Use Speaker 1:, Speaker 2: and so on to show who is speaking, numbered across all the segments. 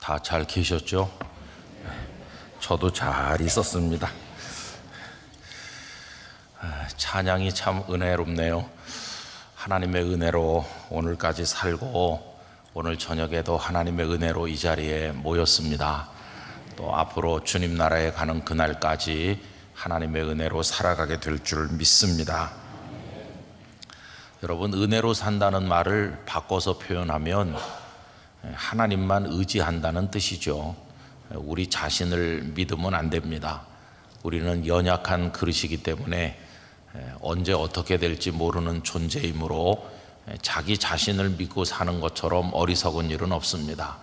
Speaker 1: 다 잘 계셨죠? 저도 잘 있었습니다. 찬양이 참 은혜롭네요. 하나님의 은혜로 오늘까지 살고 오늘 저녁에도 하나님의 은혜로 이 자리에 모였습니다. 또 앞으로 주님 나라에 가는 그날까지 하나님의 은혜로 살아가게 될 줄 믿습니다. 여러분, 은혜로 산다는 말을 바꿔서 표현하면 하나님만 의지한다는 뜻이죠. 우리 자신을 믿으면 안 됩니다. 우리는 연약한 그릇이기 때문에 언제 어떻게 될지 모르는 존재이므로 자기 자신을 믿고 사는 것처럼 어리석은 일은 없습니다.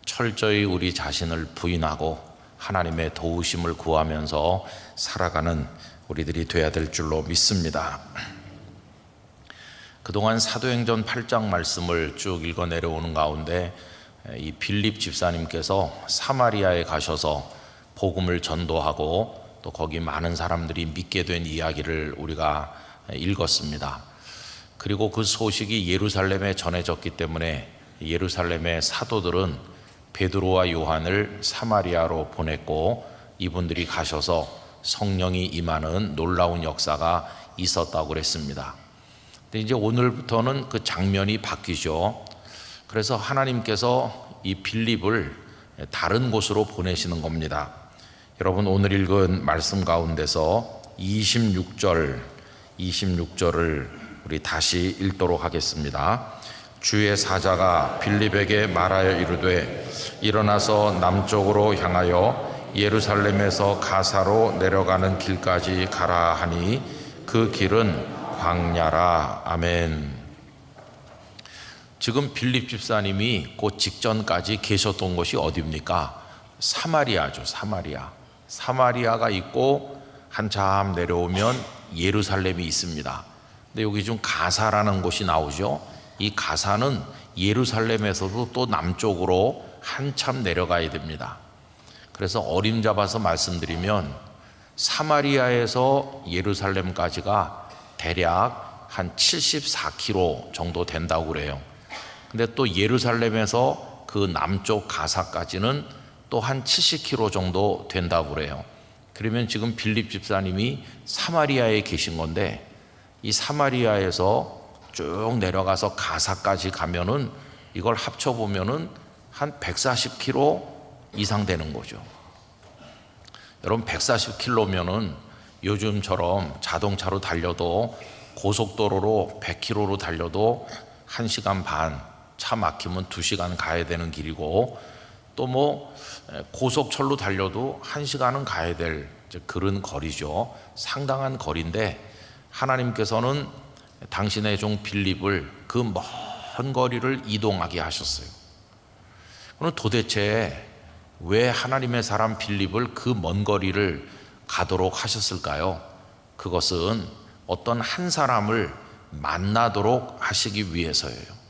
Speaker 1: 철저히 우리 자신을 부인하고 하나님의 도우심을 구하면서 살아가는 우리들이 돼야 될 줄로 믿습니다. 그동안 사도행전 8장 말씀을 쭉 읽어 내려오는 가운데 이 빌립 집사님께서 사마리아에 가셔서 복음을 전도하고 또 거기 많은 사람들이 믿게 된 이야기를 우리가 읽었습니다. 그리고 그 소식이 예루살렘에 전해졌기 때문에 예루살렘의 사도들은 베드로와 요한을 사마리아로 보냈고 이분들이 가셔서 성령이 임하는 놀라운 역사가 있었다고 그랬습니다. 근데 이제 오늘부터는 그 장면이 바뀌죠. 그래서 하나님께서 이 빌립을 다른 곳으로 보내시는 겁니다. 여러분, 오늘 읽은 말씀 가운데서 26절을 우리 다시 읽도록 하겠습니다. 주의 사자가 빌립에게 말하여 이르되 일어나서 남쪽으로 향하여 예루살렘에서 가사로 내려가는 길까지 가라 하니 그 길은 광야라. 아멘. 지금 빌립 집사님이 그 직전까지 계셨던 곳이 어디입니까? 사마리아죠. 사마리아가 있고 한참 내려오면 예루살렘이 있습니다. 근데 여기 좀 가사라는 곳이 나오죠. 이 가사는 예루살렘에서도 또 남쪽으로 한참 내려가야 됩니다. 그래서 어림잡아서 말씀드리면 사마리아에서 예루살렘까지가 대략 한 74km 정도 된다고 그래요. 근데 또 예루살렘에서 그 남쪽 가사까지는 또 한 70km 정도 된다고 그래요. 그러면 지금 빌립 집사님이 사마리아에 계신 건데 이 사마리아에서 쭉 내려가서 가사까지 가면은 이걸 합쳐보면은 한 140km 이상 되는 거죠. 여러분, 140km면은 요즘처럼 자동차로 달려도 고속도로로 100km로 달려도 1시간 반, 차 막히면 2시간 가야 되는 길이고 또 뭐 고속철로 달려도 1시간은 가야 될 그런 거리죠. 상당한 거리인데 하나님께서는 당신의 종 빌립을 그 먼 거리를 이동하게 하셨어요. 그럼 도대체 왜 하나님의 사람 빌립을 그 먼 거리를 가도록 하셨을까요? 그것은 어떤 한 사람을 만나도록 하시기 위해서예요.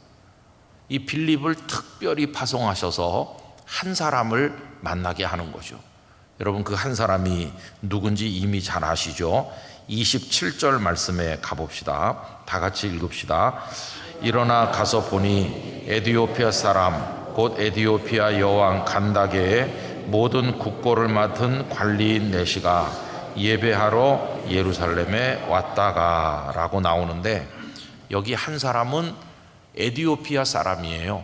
Speaker 1: 이 빌립을 특별히 파송하셔서 한 사람을 만나게 하는 거죠. 여러분, 그 한 사람이 누군지 이미 잘 아시죠? 27절 말씀에 가봅시다. 다 같이 읽읍시다. 일어나 가서 보니 에디오피아 사람 곧 에디오피아 여왕 간다게의 모든 국고를 맡은 관리인 내시가 예배하러 예루살렘에 왔다가 라고 나오는데 여기 한 사람은 에디오피아 사람이에요.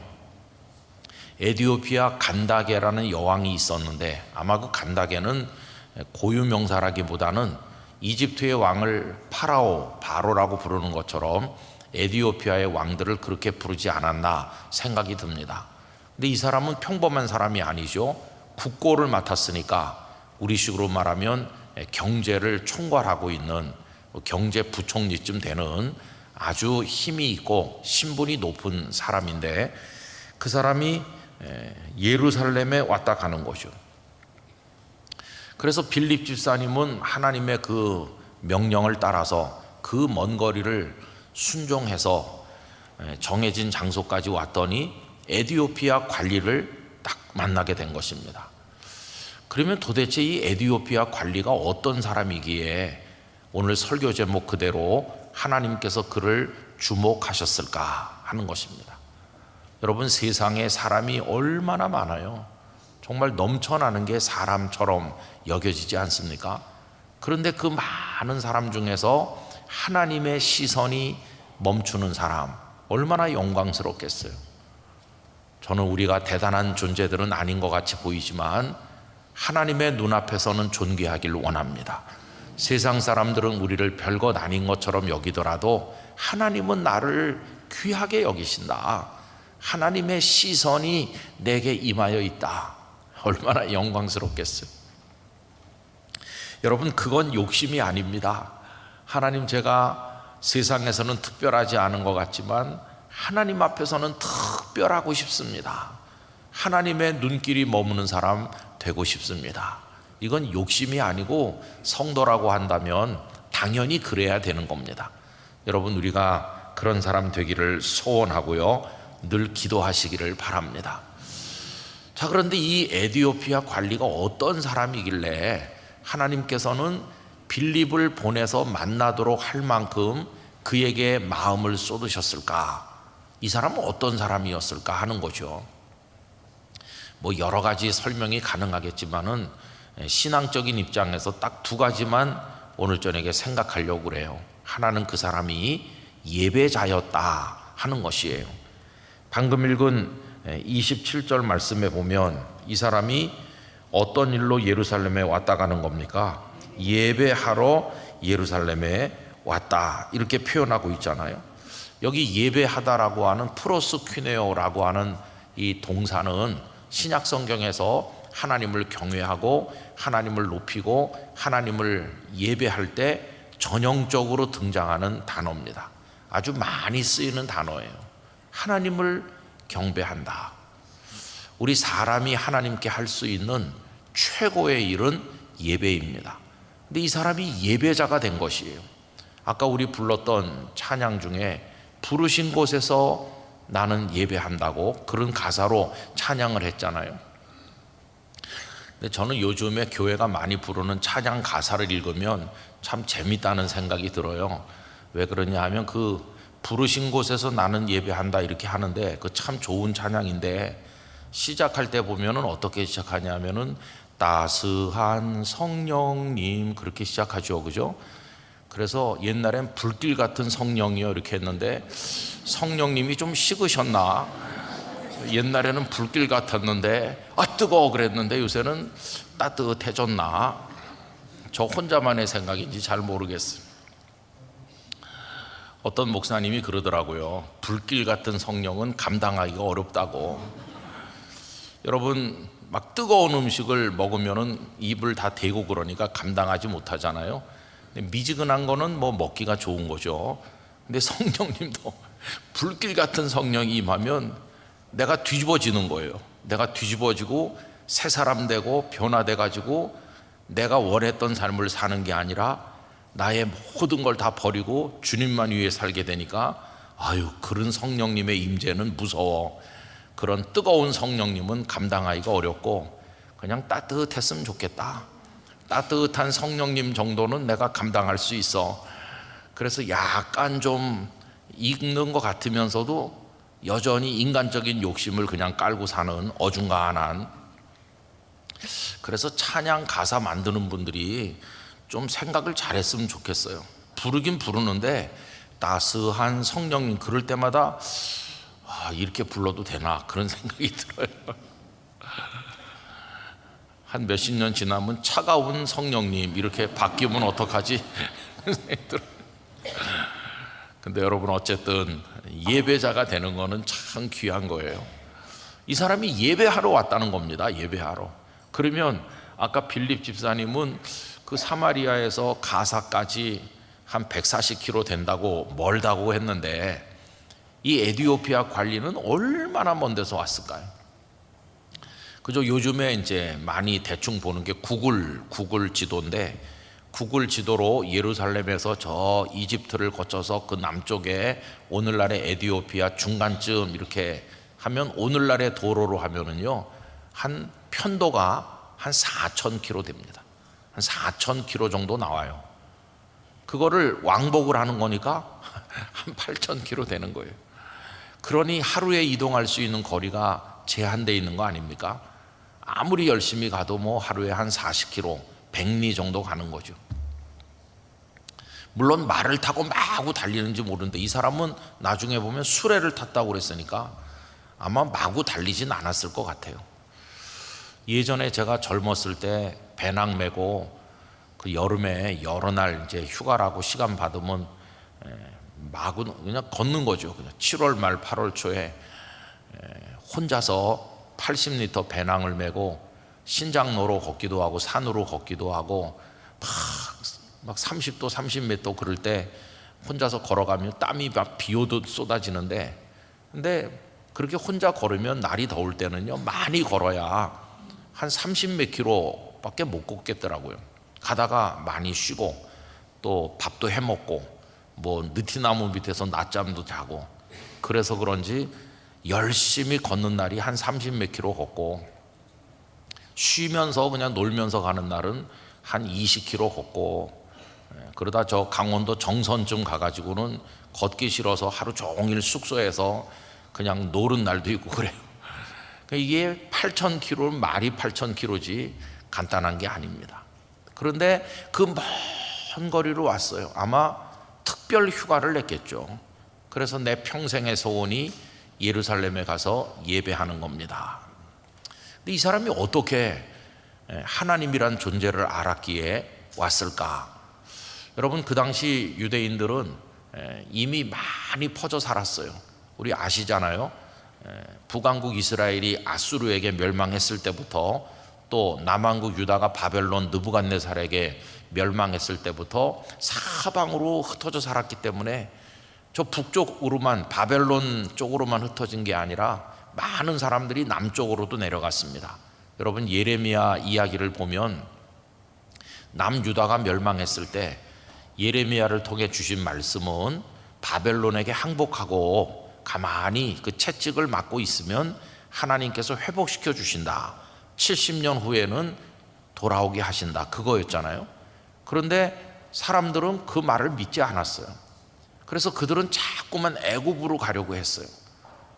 Speaker 1: 에디오피아 간다게라는 여왕이 있었는데 아마 그 간다게는 고유명사라기보다는 이집트의 왕을 바로라고 부르는 것처럼 에디오피아의 왕들을 그렇게 부르지 않았나 생각이 듭니다. 근데 이 사람은 평범한 사람이 아니죠. 국고를 맡았으니까 우리식으로 말하면 경제를 총괄하고 있는 경제부총리쯤 되는 아주 힘이 있고 신분이 높은 사람인데 그 사람이 예루살렘에 왔다 가는 거죠. 그래서 빌립 집사님은 하나님의 그 명령을 따라서 그 먼 거리를 순종해서 정해진 장소까지 왔더니 에디오피아 관리를 딱 만나게 된 것입니다. 그러면 도대체 이 에디오피아 관리가 어떤 사람이기에 오늘 설교 제목 그대로 하나님께서 그를 주목하셨을까 하는 것입니다. 여러분, 세상에 사람이 얼마나 많아요. 정말 넘쳐나는 게 사람처럼 여겨지지 않습니까? 그런데 그 많은 사람 중에서 하나님의 시선이 멈추는 사람, 얼마나 영광스럽겠어요. 저는 우리가 대단한 존재들은 아닌 것 같이 보이지만 하나님의 눈앞에서는 존귀하길 원합니다. 세상 사람들은 우리를 별것 아닌 것처럼 여기더라도 하나님은 나를 귀하게 여기신다. 하나님의 시선이 내게 임하여 있다. 얼마나 영광스럽겠어요. 여러분, 그건 욕심이 아닙니다. 하나님, 제가 세상에서는 특별하지 않은 것 같지만 하나님 앞에서는 특별하고 싶습니다. 하나님의 눈길이 머무는 사람 되고 싶습니다. 이건 욕심이 아니고 성도라고 한다면 당연히 그래야 되는 겁니다. 여러분, 우리가 그런 사람 되기를 소원하고요, 늘 기도하시기를 바랍니다. 자, 그런데 이 에디오피아 관리가 어떤 사람이길래 하나님께서는 빌립을 보내서 만나도록 할 만큼 그에게 마음을 쏟으셨을까? 이 사람은 어떤 사람이었을까 하는 거죠. 뭐 여러 가지 설명이 가능하겠지만은 신앙적인 입장에서 딱 두 가지만 오늘 저녁에 생각하려고 그래요. 하나는 그 사람이 예배자였다 하는 것이에요. 방금 읽은 27절 말씀에 보면 이 사람이 어떤 일로 예루살렘에 왔다 가는 겁니까? 예배하러 예루살렘에 왔다, 이렇게 표현하고 있잖아요. 여기 예배하다라고 하는 프로스퀴네오라고 하는 이 동사는 신약 성경에서 하나님을 경외하고 하나님을 높이고 하나님을 예배할 때 전형적으로 등장하는 단어입니다. 아주 많이 쓰이는 단어예요. 하나님을 경배한다. 우리 사람이 하나님께 할 수 있는 최고의 일은 예배입니다. 근데 이 사람이 예배자가 된 것이에요. 아까 우리 불렀던 찬양 중에 부르신 곳에서 나는 예배한다고 그런 가사로 찬양을 했잖아요. 근데 저는 요즘에 교회가 많이 부르는 찬양 가사를 읽으면 참 재밌다는 생각이 들어요. 왜 그러냐 하면 그 부르신 곳에서 나는 예배한다 이렇게 하는데 그 참 좋은 찬양인데 시작할 때 보면은 어떻게 시작하냐면은 따스한 성령님 그렇게 시작하죠, 그죠? 그래서 옛날엔 불길 같은 성령이요 이렇게 했는데 성령님이 좀 식으셨나? 옛날에는 불길 같았는데 뜨거워 그랬는데 요새는 따뜻해졌나? 저 혼자만의 생각인지 잘 모르겠어요. 어떤 목사님이 그러더라고요. 불길 같은 성령은 감당하기가 어렵다고. 여러분, 막 뜨거운 음식을 먹으면은 입을 다 대고 그러니까 감당하지 못하잖아요. 미지근한 거는 뭐 먹기가 좋은 거죠. 근데 성령님도 불길 같은 성령이 임하면 내가 뒤집어지는 거예요. 내가 뒤집어지고 새 사람 되고 변화돼 가지고 내가 원했던 삶을 사는 게 아니라 나의 모든 걸 다 버리고 주님만 위해 살게 되니까 그런 성령님의 임재는 무서워. 그런 뜨거운 성령님은 감당하기가 어렵고 그냥 따뜻했으면 좋겠다. 따뜻한 성령님 정도는 내가 감당할 수 있어. 그래서 약간 좀 익는 것 같으면서도 여전히 인간적인 욕심을 그냥 깔고 사는 어중간한. 그래서 찬양 가사 만드는 분들이 좀 생각을 잘했으면 좋겠어요. 부르긴 부르는데 따스한 성령님 그럴 때마다 이렇게 불러도 되나 그런 생각이 들어요. 한 몇십 년 지나면 차가운 성령님 이렇게 바뀌면 어떡하지? 근데 여러분, 어쨌든 예배자가 되는 거는 참 귀한 거예요. 이 사람이 예배하러 왔다는 겁니다. 예배하러. 그러면 아까 빌립 집사님은 그 사마리아에서 가사까지 한 140km 된다고 멀다고 했는데 이 에디오피아 관리는 얼마나 먼 데서 왔을까요? 그죠? 요즘에 이제 많이 대충 보는 게 구글 지도인데 구글 지도로 예루살렘에서 저 이집트를 거쳐서 그 남쪽에 오늘날의 에디오피아 중간쯤 이렇게 하면 오늘날의 도로로 하면은요 한 편도가 한 4,000km 됩니다. 한 4,000km 정도 나와요. 그거를 왕복을 하는 거니까 한 8,000km 되는 거예요. 그러니 하루에 이동할 수 있는 거리가 제한되어 있는 거 아닙니까? 아무리 열심히 가도 뭐 하루에 한 40km, 100리 정도 가는 거죠. 물론 말을 타고 마구 달리는지 모르는데 이 사람은 나중에 보면 수레를 탔다고 그랬으니까 아마 마구 달리진 않았을 것 같아요. 예전에 제가 젊었을 때 배낭 메고 그 여름에 여러 날 이제 휴가라고 시간 받으면 마구 그냥 걷는 거죠. 그냥 7월 말 8월 초에 혼자서 80리터 배낭을 메고 신장로로 걷기도 하고 산으로 걷기도 하고 막 30도 30m 그럴 때 혼자서 걸어가면 땀이 막 비 오듯 쏟아지는데, 근데 그렇게 혼자 걸으면 날이 더울 때는요 많이 걸어야 한 30 몇 킬로밖에 못 걷겠더라고요. 가다가 많이 쉬고 또 밥도 해 먹고 뭐 느티나무 밑에서 낮잠도 자고, 그래서 그런지 열심히 걷는 날이 한 30 몇 킬로 걷고, 쉬면서 그냥 놀면서 가는 날은 한 20 킬로 걷고, 그러다 저 강원도 정선쯤 가가지고는 걷기 싫어서 하루 종일 숙소에서 그냥 노는 날도 있고 그래요. 이게 8,000km, 말이 8,000km지 간단한 게 아닙니다. 그런데 그 먼 거리로 왔어요. 아마 특별 휴가를 냈겠죠. 그래서 내 평생의 소원이 예루살렘에 가서 예배하는 겁니다. 근데 이 사람이 어떻게 하나님이란 존재를 알았기에 왔을까? 여러분, 그 당시 유대인들은 이미 많이 퍼져 살았어요. 우리 아시잖아요. 북왕국 이스라엘이 아수르에게 멸망했을 때부터, 또 남왕국 유다가 바벨론 느부갓네살에게 멸망했을 때부터 사방으로 흩어져 살았기 때문에 저 북쪽으로만, 바벨론 쪽으로만 흩어진 게 아니라 많은 사람들이 남쪽으로도 내려갔습니다. 여러분, 예레미야 이야기를 보면 남유다가 멸망했을 때 예레미야를 통해 주신 말씀은 바벨론에게 항복하고 가만히 그 채찍을 맞고 있으면 하나님께서 회복시켜 주신다, 70년 후에는 돌아오게 하신다, 그거였잖아요. 그런데 사람들은 그 말을 믿지 않았어요. 그래서 그들은 자꾸만 애굽으로 가려고 했어요.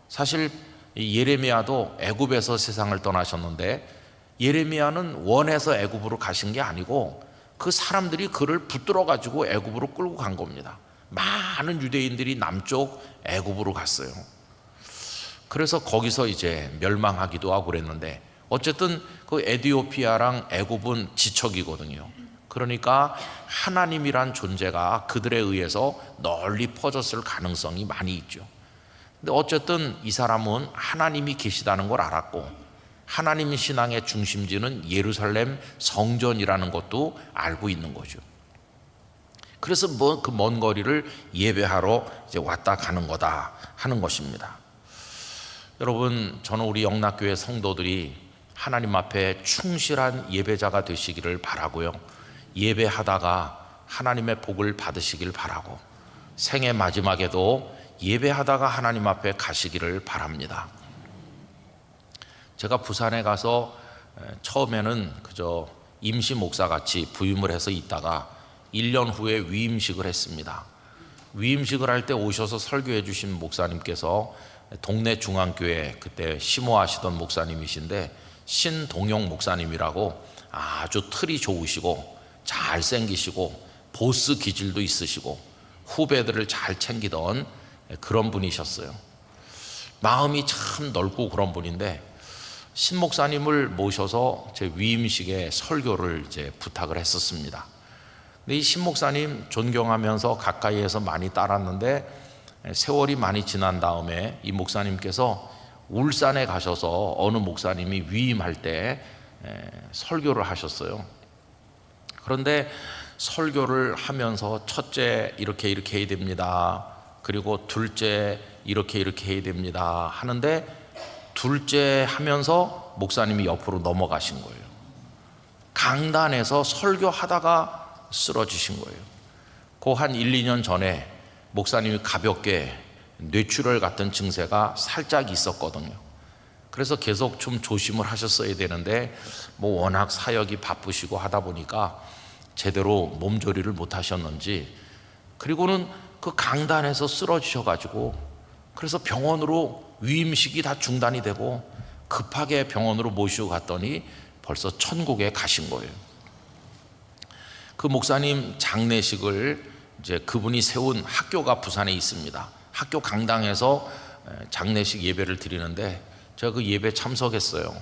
Speaker 1: 사실 예레미야도 애굽에서 세상을 떠나셨는데, 예레미야는 원해서 애굽으로 가신 게 아니고 그 사람들이 그를 붙들어 가지고 애굽으로 끌고 간 겁니다. 많은 유대인들이 남쪽 애굽으로 갔어요. 그래서 거기서 이제 멸망하기도 하고 그랬는데, 어쨌든 그 에디오피아랑 애굽은 지척이거든요. 그러니까 하나님이란 존재가 그들에 의해서 널리 퍼졌을 가능성이 많이 있죠. 근데 어쨌든 이 사람은 하나님이 계시다는 걸 알았고, 하나님 신앙의 중심지는 예루살렘 성전이라는 것도 알고 있는 거죠. 그래서 그 먼 거리를 예배하러 이제 왔다 가는 거다 하는 것입니다. 여러분, 저는 우리 영락교회 성도들이 하나님 앞에 충실한 예배자가 되시기를 바라고요. 예배하다가 하나님의 복을 받으시길 바라고, 생애 마지막에도 예배하다가 하나님 앞에 가시기를 바랍니다. 제가 부산에 가서 처음에는 그저 임시 목사같이 부임을 해서 있다가 1년 후에 위임식을 했습니다. 위임식을 할 때 오셔서 설교해 주신 목사님께서 동네 중앙교회 그때 심호하시던 목사님이신데, 신동용 목사님이라고 아주 틀이 좋으시고 잘생기시고 보스 기질도 있으시고 후배들을 잘 챙기던 그런 분이셨어요. 마음이 참 넓고 그런 분인데, 신 목사님을 모셔서 제 위임식에 설교를 이제 부탁을 했었습니다. 근데 이 신 목사님 존경하면서 가까이에서 많이 따랐는데, 세월이 많이 지난 다음에 이 목사님께서 울산에 가셔서 어느 목사님이 위임할 때 설교를 하셨어요. 그런데 설교를 하면서 첫째 이렇게 해야 됩니다, 그리고 둘째 이렇게 해야 됩니다 하는데, 둘째 하면서 목사님이 옆으로 넘어가신 거예요. 강단에서 설교하다가 쓰러지신 거예요. 그 한 1, 2년 전에 목사님이 가볍게 뇌출혈 같은 증세가 살짝 있었거든요. 그래서 계속 좀 조심을 하셨어야 되는데, 뭐 워낙 사역이 바쁘시고 하다 보니까 제대로 몸조리를 못 하셨는지, 그리고는 그 강단에서 쓰러지셔가지고, 그래서 병원으로 위임식이 다 중단이 되고 급하게 병원으로 모시고 갔더니 벌써 천국에 가신 거예요. 그 목사님 장례식을 이제 그분이 세운 학교가 부산에 있습니다. 학교 강당에서 장례식 예배를 드리는데 제가 그 예배 참석했어요.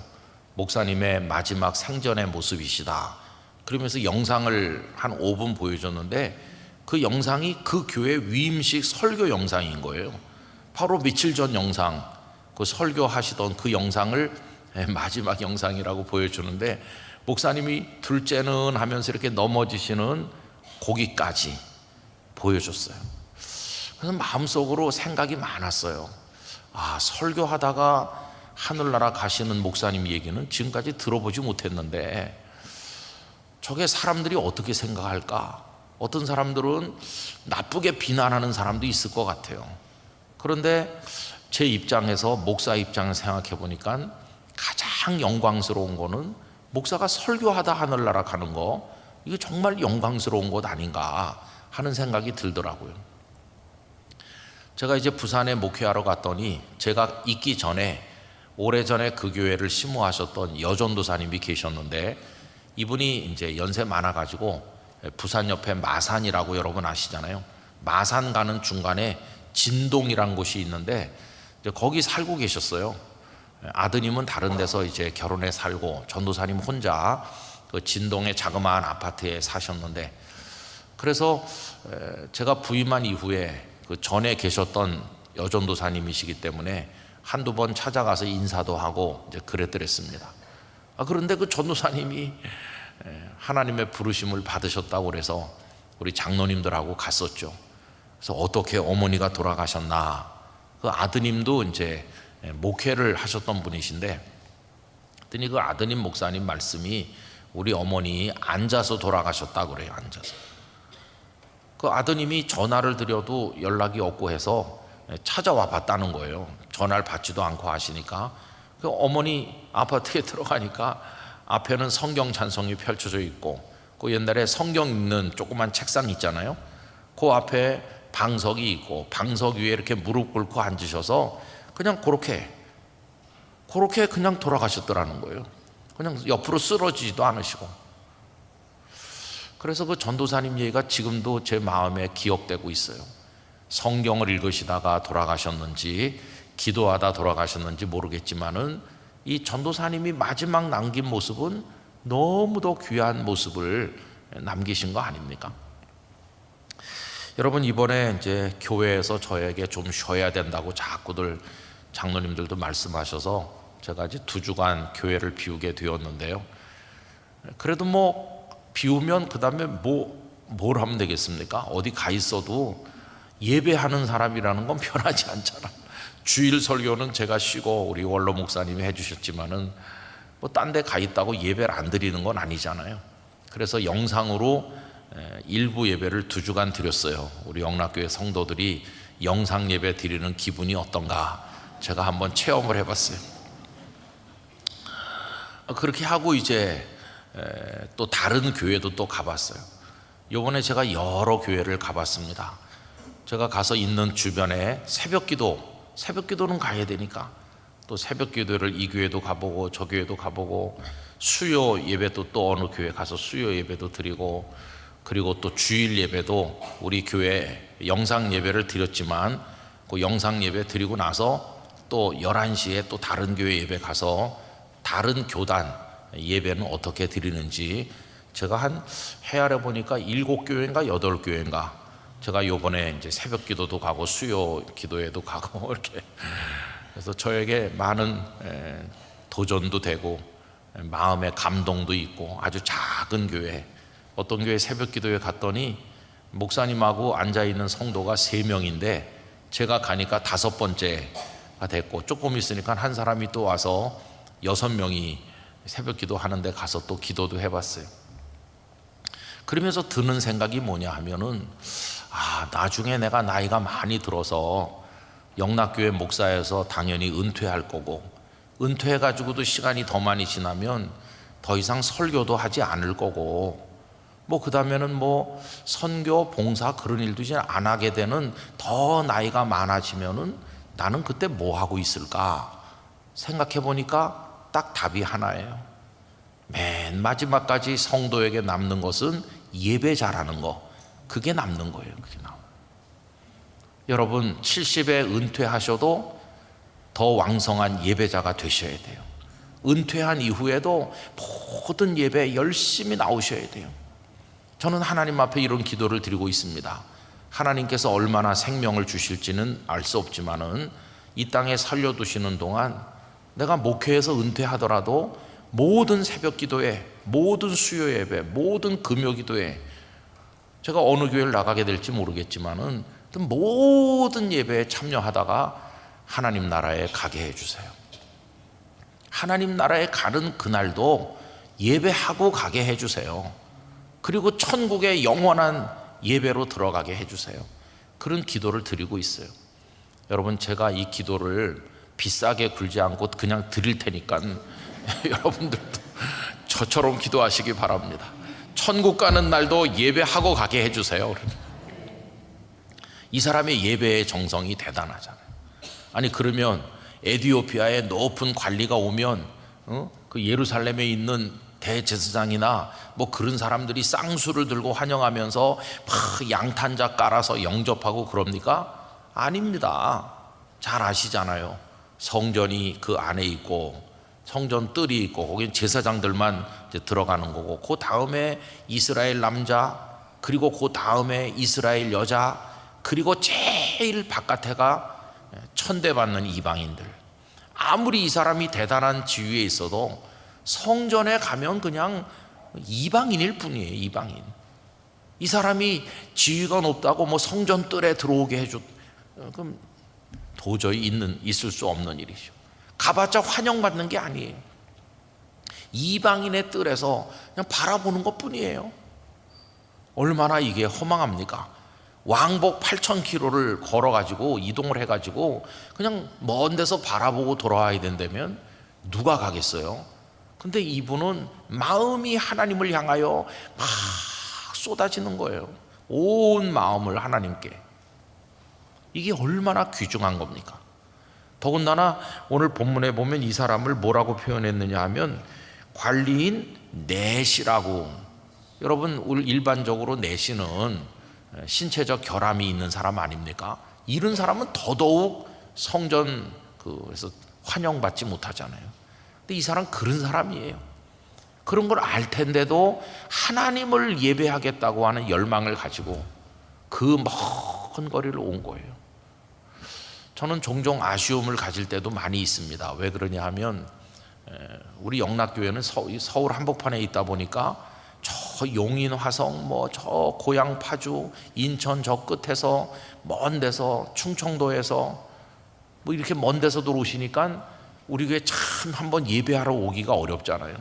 Speaker 1: 목사님의 마지막 생전의 모습이시다. 그러면서 영상을 한 5분 보여줬는데 그 영상이 그 교회 위임식 설교 영상인 거예요. 바로 며칠 전 영상, 그 설교하시던 그 영상을 마지막 영상이라고 보여주는데 목사님이 둘째는 하면서 이렇게 넘어지시는 고기까지 보여줬어요. 그래서 마음속으로 생각이 많았어요. 아, 설교하다가 하늘나라 가시는 목사님 얘기는 지금까지 들어보지 못했는데 저게 사람들이 어떻게 생각할까? 어떤 사람들은 나쁘게 비난하는 사람도 있을 것 같아요. 그런데 제 입장에서, 목사 입장에서 생각해 보니까 가장 영광스러운 거는 목사가 설교하다 하늘나라 가는 거, 이거 정말 영광스러운 것 아닌가 하는 생각이 들더라고요. 제가 이제 부산에 목회하러 갔더니 제가 있기 전에 오래전에 그 교회를 심호하셨던 여전도사님이 계셨는데 이분이 이제 연세 많아가지고 부산 옆에 마산이라고 여러분 아시잖아요. 마산 가는 중간에 진동이란 곳이 있는데 이제 거기 살고 계셨어요. 아드님은 다른 데서 이제 결혼해 살고 전도사님 혼자 그 진동의 자그마한 아파트에 사셨는데, 그래서 제가 부임한 이후에 그 전에 계셨던 여전도사님이시기 때문에 한두 번 찾아가서 인사도 하고 이제 그랬더랬습니다. 그런데 그 전도사님이 하나님의 부르심을 받으셨다고 그래서 우리 장로님들하고 갔었죠. 그래서 어떻게 어머니가 돌아가셨나, 그 아드님도 이제 목회를 하셨던 분이신데, 그랬더니 그 아드님 목사님 말씀이 우리 어머니 앉아서 돌아가셨다고 그래요. 앉아서. 그 아드님이 전화를 드려도 연락이 없고 해서 찾아와 봤다는 거예요. 전화를 받지도 않고 하시니까. 그 어머니 아파트에 들어가니까 앞에는 성경 찬송이 펼쳐져 있고, 그 옛날에 성경 읽는 조그만 책상 있잖아요. 그 앞에 방석이 있고, 방석 위에 이렇게 무릎 꿇고 앉으셔서 그냥 그렇게 그냥 돌아가셨더라는 거예요. 그냥 옆으로 쓰러지지도 않으시고. 그래서 그 전도사님 얘기가 지금도 제 마음에 기억되고 있어요. 성경을 읽으시다가 돌아가셨는지 기도하다 돌아가셨는지 모르겠지만은 이 전도사님이 마지막 남긴 모습은 너무도 귀한 모습을 남기신 거 아닙니까? 여러분, 이번에 이제 교회에서 저에게 좀 쉬어야 된다고 자꾸들 장로님들도 말씀하셔서 제가 이제 2주간 교회를 비우게 되었는데요. 그래도 뭐 비우면 그 다음에 뭘 하면 되겠습니까? 어디 가 있어도 예배하는 사람이라는 건 변하지 않잖아. 주일 설교는 제가 쉬고 우리 원로 목사님이 해주셨지만은 뭐 딴 데 가 있다고 예배를 안 드리는 건 아니잖아요. 그래서 영상으로 일부 예배를 2주간 드렸어요. 우리 영락교회 성도들이 영상 예배 드리는 기분이 어떤가 제가 한번 체험을 해봤어요. 그렇게 하고 이제 또 다른 교회도 또 가봤어요. 이번에 제가 여러 교회를 가봤습니다. 제가 가서 있는 주변에 새벽기도는 가야 되니까 또 새벽기도를 이 교회도 가보고 저 교회도 가보고, 수요 예배도 또 어느 교회 가서 수요 예배도 드리고, 그리고 또 주일 예배도 우리 교회 영상 예배를 드렸지만 그 영상 예배 드리고 나서 또 11시에 또 다른 교회 예배 가서 다른 교단 예배는 어떻게 드리는지 제가 한 헤아려 보니까 7교회인가 8교회인가 제가 요번에 이제 새벽 기도도 가고 수요 기도회도 가고 이렇게, 그래서 저에게 많은 도전도 되고 마음의 감동도 있고 아주 작은 교회, 어떤 교회 새벽 기도회 갔더니 목사님하고 앉아있는 성도가 3명인데 제가 가니까 5번째가 됐고, 조금 있으니까 한 사람이 또 와서 6명이 새벽 기도 하는데 가서 또 기도도 해봤어요. 그러면서 드는 생각이 뭐냐 하면은, 나중에 내가 나이가 많이 들어서 영락교회 목사에서 당연히 은퇴할 거고, 은퇴해가지고도 시간이 더 많이 지나면 더 이상 설교도 하지 않을 거고, 그 다음에는 선교, 봉사 그런 일도 이제 안 하게 되는, 더 나이가 많아지면은 나는 그때 뭐 하고 있을까 생각해 보니까 딱 답이 하나예요. 맨 마지막까지 성도에게 남는 것은 예배 잘하는 거, 그게 남는 거예요. 그게 남는. 여러분 70에 은퇴하셔도 더 왕성한 예배자가 되셔야 돼요. 은퇴한 이후에도 모든 예배 열심히 나오셔야 돼요. 저는 하나님 앞에 이런 기도를 드리고 있습니다. 하나님께서 얼마나 생명을 주실지는 알 수 없지만은 이 땅에 살려두시는 동안 내가 목회에서 은퇴하더라도 모든 새벽 기도에, 모든 수요 예배, 모든 금요 기도에, 제가 어느 교회를 나가게 될지 모르겠지만은 모든 예배에 참여하다가 하나님 나라에 가게 해주세요. 하나님 나라에 가는 그날도 예배하고 가게 해주세요. 그리고 천국의 영원한 예배로 들어가게 해주세요. 그런 기도를 드리고 있어요. 여러분, 제가 이 기도를 비싸게 굴지 않고 그냥 드릴 테니까 여러분들도 저처럼 기도하시기 바랍니다. 천국 가는 날도 예배하고 가게 해주세요. 이 사람의 예배의 정성이 대단하잖아요. 아니, 그러면 에티오피아의 높은 관리가 오면 그 예루살렘에 있는 대제사장이나 뭐 그런 사람들이 쌍수를 들고 환영하면서 막 양탄자 깔아서 영접하고 그럽니까? 아닙니다. 잘 아시잖아요. 성전이 그 안에 있고 성전 뜰이 있고 거기 제사장들만 이제 들어가는 거고, 그 다음에 이스라엘 남자, 그리고 그 다음에 이스라엘 여자, 그리고 제일 바깥에가 천대받는 이방인들. 아무리 이 사람이 대단한 지위에 있어도 성전에 가면 그냥 이방인일 뿐이에요. 이방인. 이 사람이 지위가 높다고 뭐 성전 뜰에 들어오게 해줬, 그럼 도저히 있을 수 없는 일이죠. 가봤자 환영받는 게 아니에요. 이방인의 뜰에서 그냥 바라보는 것 뿐이에요. 얼마나 이게 허망합니까? 왕복 8,000km를 걸어가지고 이동을 해가지고 그냥 먼 데서 바라보고 돌아와야 된다면 누가 가겠어요? 근데 이분은 마음이 하나님을 향하여 막 쏟아지는 거예요. 온 마음을 하나님께. 이게 얼마나 귀중한 겁니까? 더군다나 오늘 본문에 보면 이 사람을 뭐라고 표현했느냐 하면 관리인 넷이라고. 여러분, 우리 일반적으로 넷이는 신체적 결함이 있는 사람 아닙니까? 이런 사람은 더더욱 성전 그래서 환영받지 못하잖아요. 근데 이 사람 그런 사람이에요. 그런 걸 알 텐데도 하나님을 예배하겠다고 하는 열망을 가지고 그 먼 거리를 온 거예요. 저는 종종 아쉬움을 가질 때도 많이 있습니다. 왜 그러냐 하면 우리 영락교회는 서울 한복판에 있다 보니까 저 용인 화성 뭐 저 고양 파주 인천 저 끝에서 먼 데서 충청도에서 뭐 이렇게 먼 데서도 오시니까 우리 교회 참 한번 예배하러 오기가 어렵잖아요.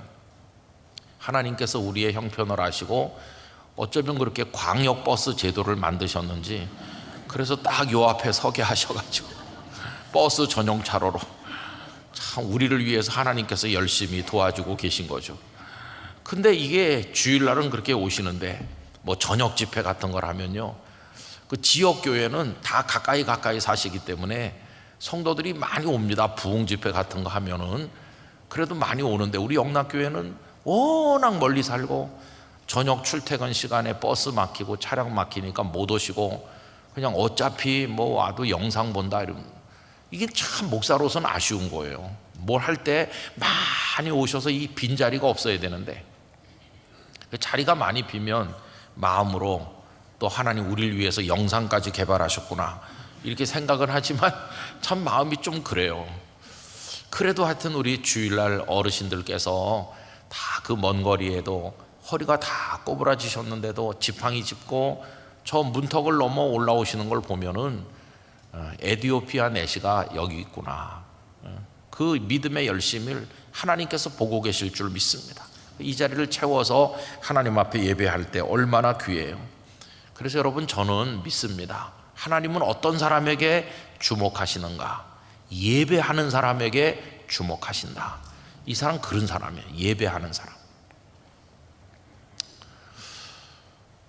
Speaker 1: 하나님께서 우리의 형편을 아시고 어쩌면 그렇게 광역버스 제도를 만드셨는지 그래서 딱 요 앞에 서게 하셔가지고 버스 전용 차로로 참 우리를 위해서 하나님께서 열심히 도와주고 계신 거죠. 근데 이게 주일날은 그렇게 오시는데 뭐 저녁 집회 같은 걸 하면요, 그 지역 교회는 다 가까이 사시기 때문에 성도들이 많이 옵니다. 부흥 집회 같은 거 하면은 그래도 많이 오는데 우리 영락교회는 워낙 멀리 살고 저녁 출퇴근 시간에 버스 막히고 차량 막히니까 못 오시고 그냥 어차피 뭐 와도 영상 본다 이러면 이게 참 목사로서는 아쉬운 거예요. 뭘 할 때 많이 오셔서 이 빈자리가 없어야 되는데 자리가 많이 비면 마음으로 또 하나님 우리를 위해서 영상까지 개발하셨구나 이렇게 생각은 하지만 참 마음이 좀 그래요. 그래도 하여튼 우리 주일날 어르신들께서 다 그 먼 거리에도 허리가 다 꼬부라지셨는데도 지팡이 짚고 저 문턱을 넘어 올라오시는 걸 보면은 에티오피아 내시가 여기 있구나. 그 믿음의 열심을 하나님께서 보고 계실 줄 믿습니다. 이 자리를 채워서 하나님 앞에 예배할 때 얼마나 귀해요. 그래서 여러분, 저는 믿습니다. 하나님은 어떤 사람에게 주목하시는가? 예배하는 사람에게 주목하신다. 이 사람 그런 사람이에요. 예배하는 사람.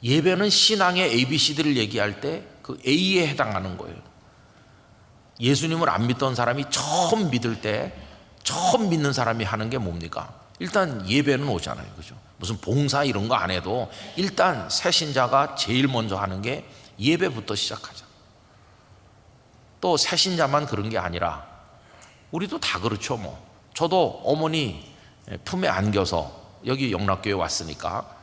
Speaker 1: 예배는 신앙의 ABCD를 얘기할 때 그 A에 해당하는 거예요. 예수님을 안 믿던 사람이 처음 믿을 때 처음 믿는 사람이 하는 게 뭡니까? 일단 예배는 오잖아요. 그죠? 무슨 봉사 이런 거 안 해도 일단 새신자가 제일 먼저 하는 게 예배부터 시작하자. 또 새신자만 그런 게 아니라 우리도 다 그렇죠. 뭐 저도 어머니 품에 안겨서 여기 영락교회 왔으니까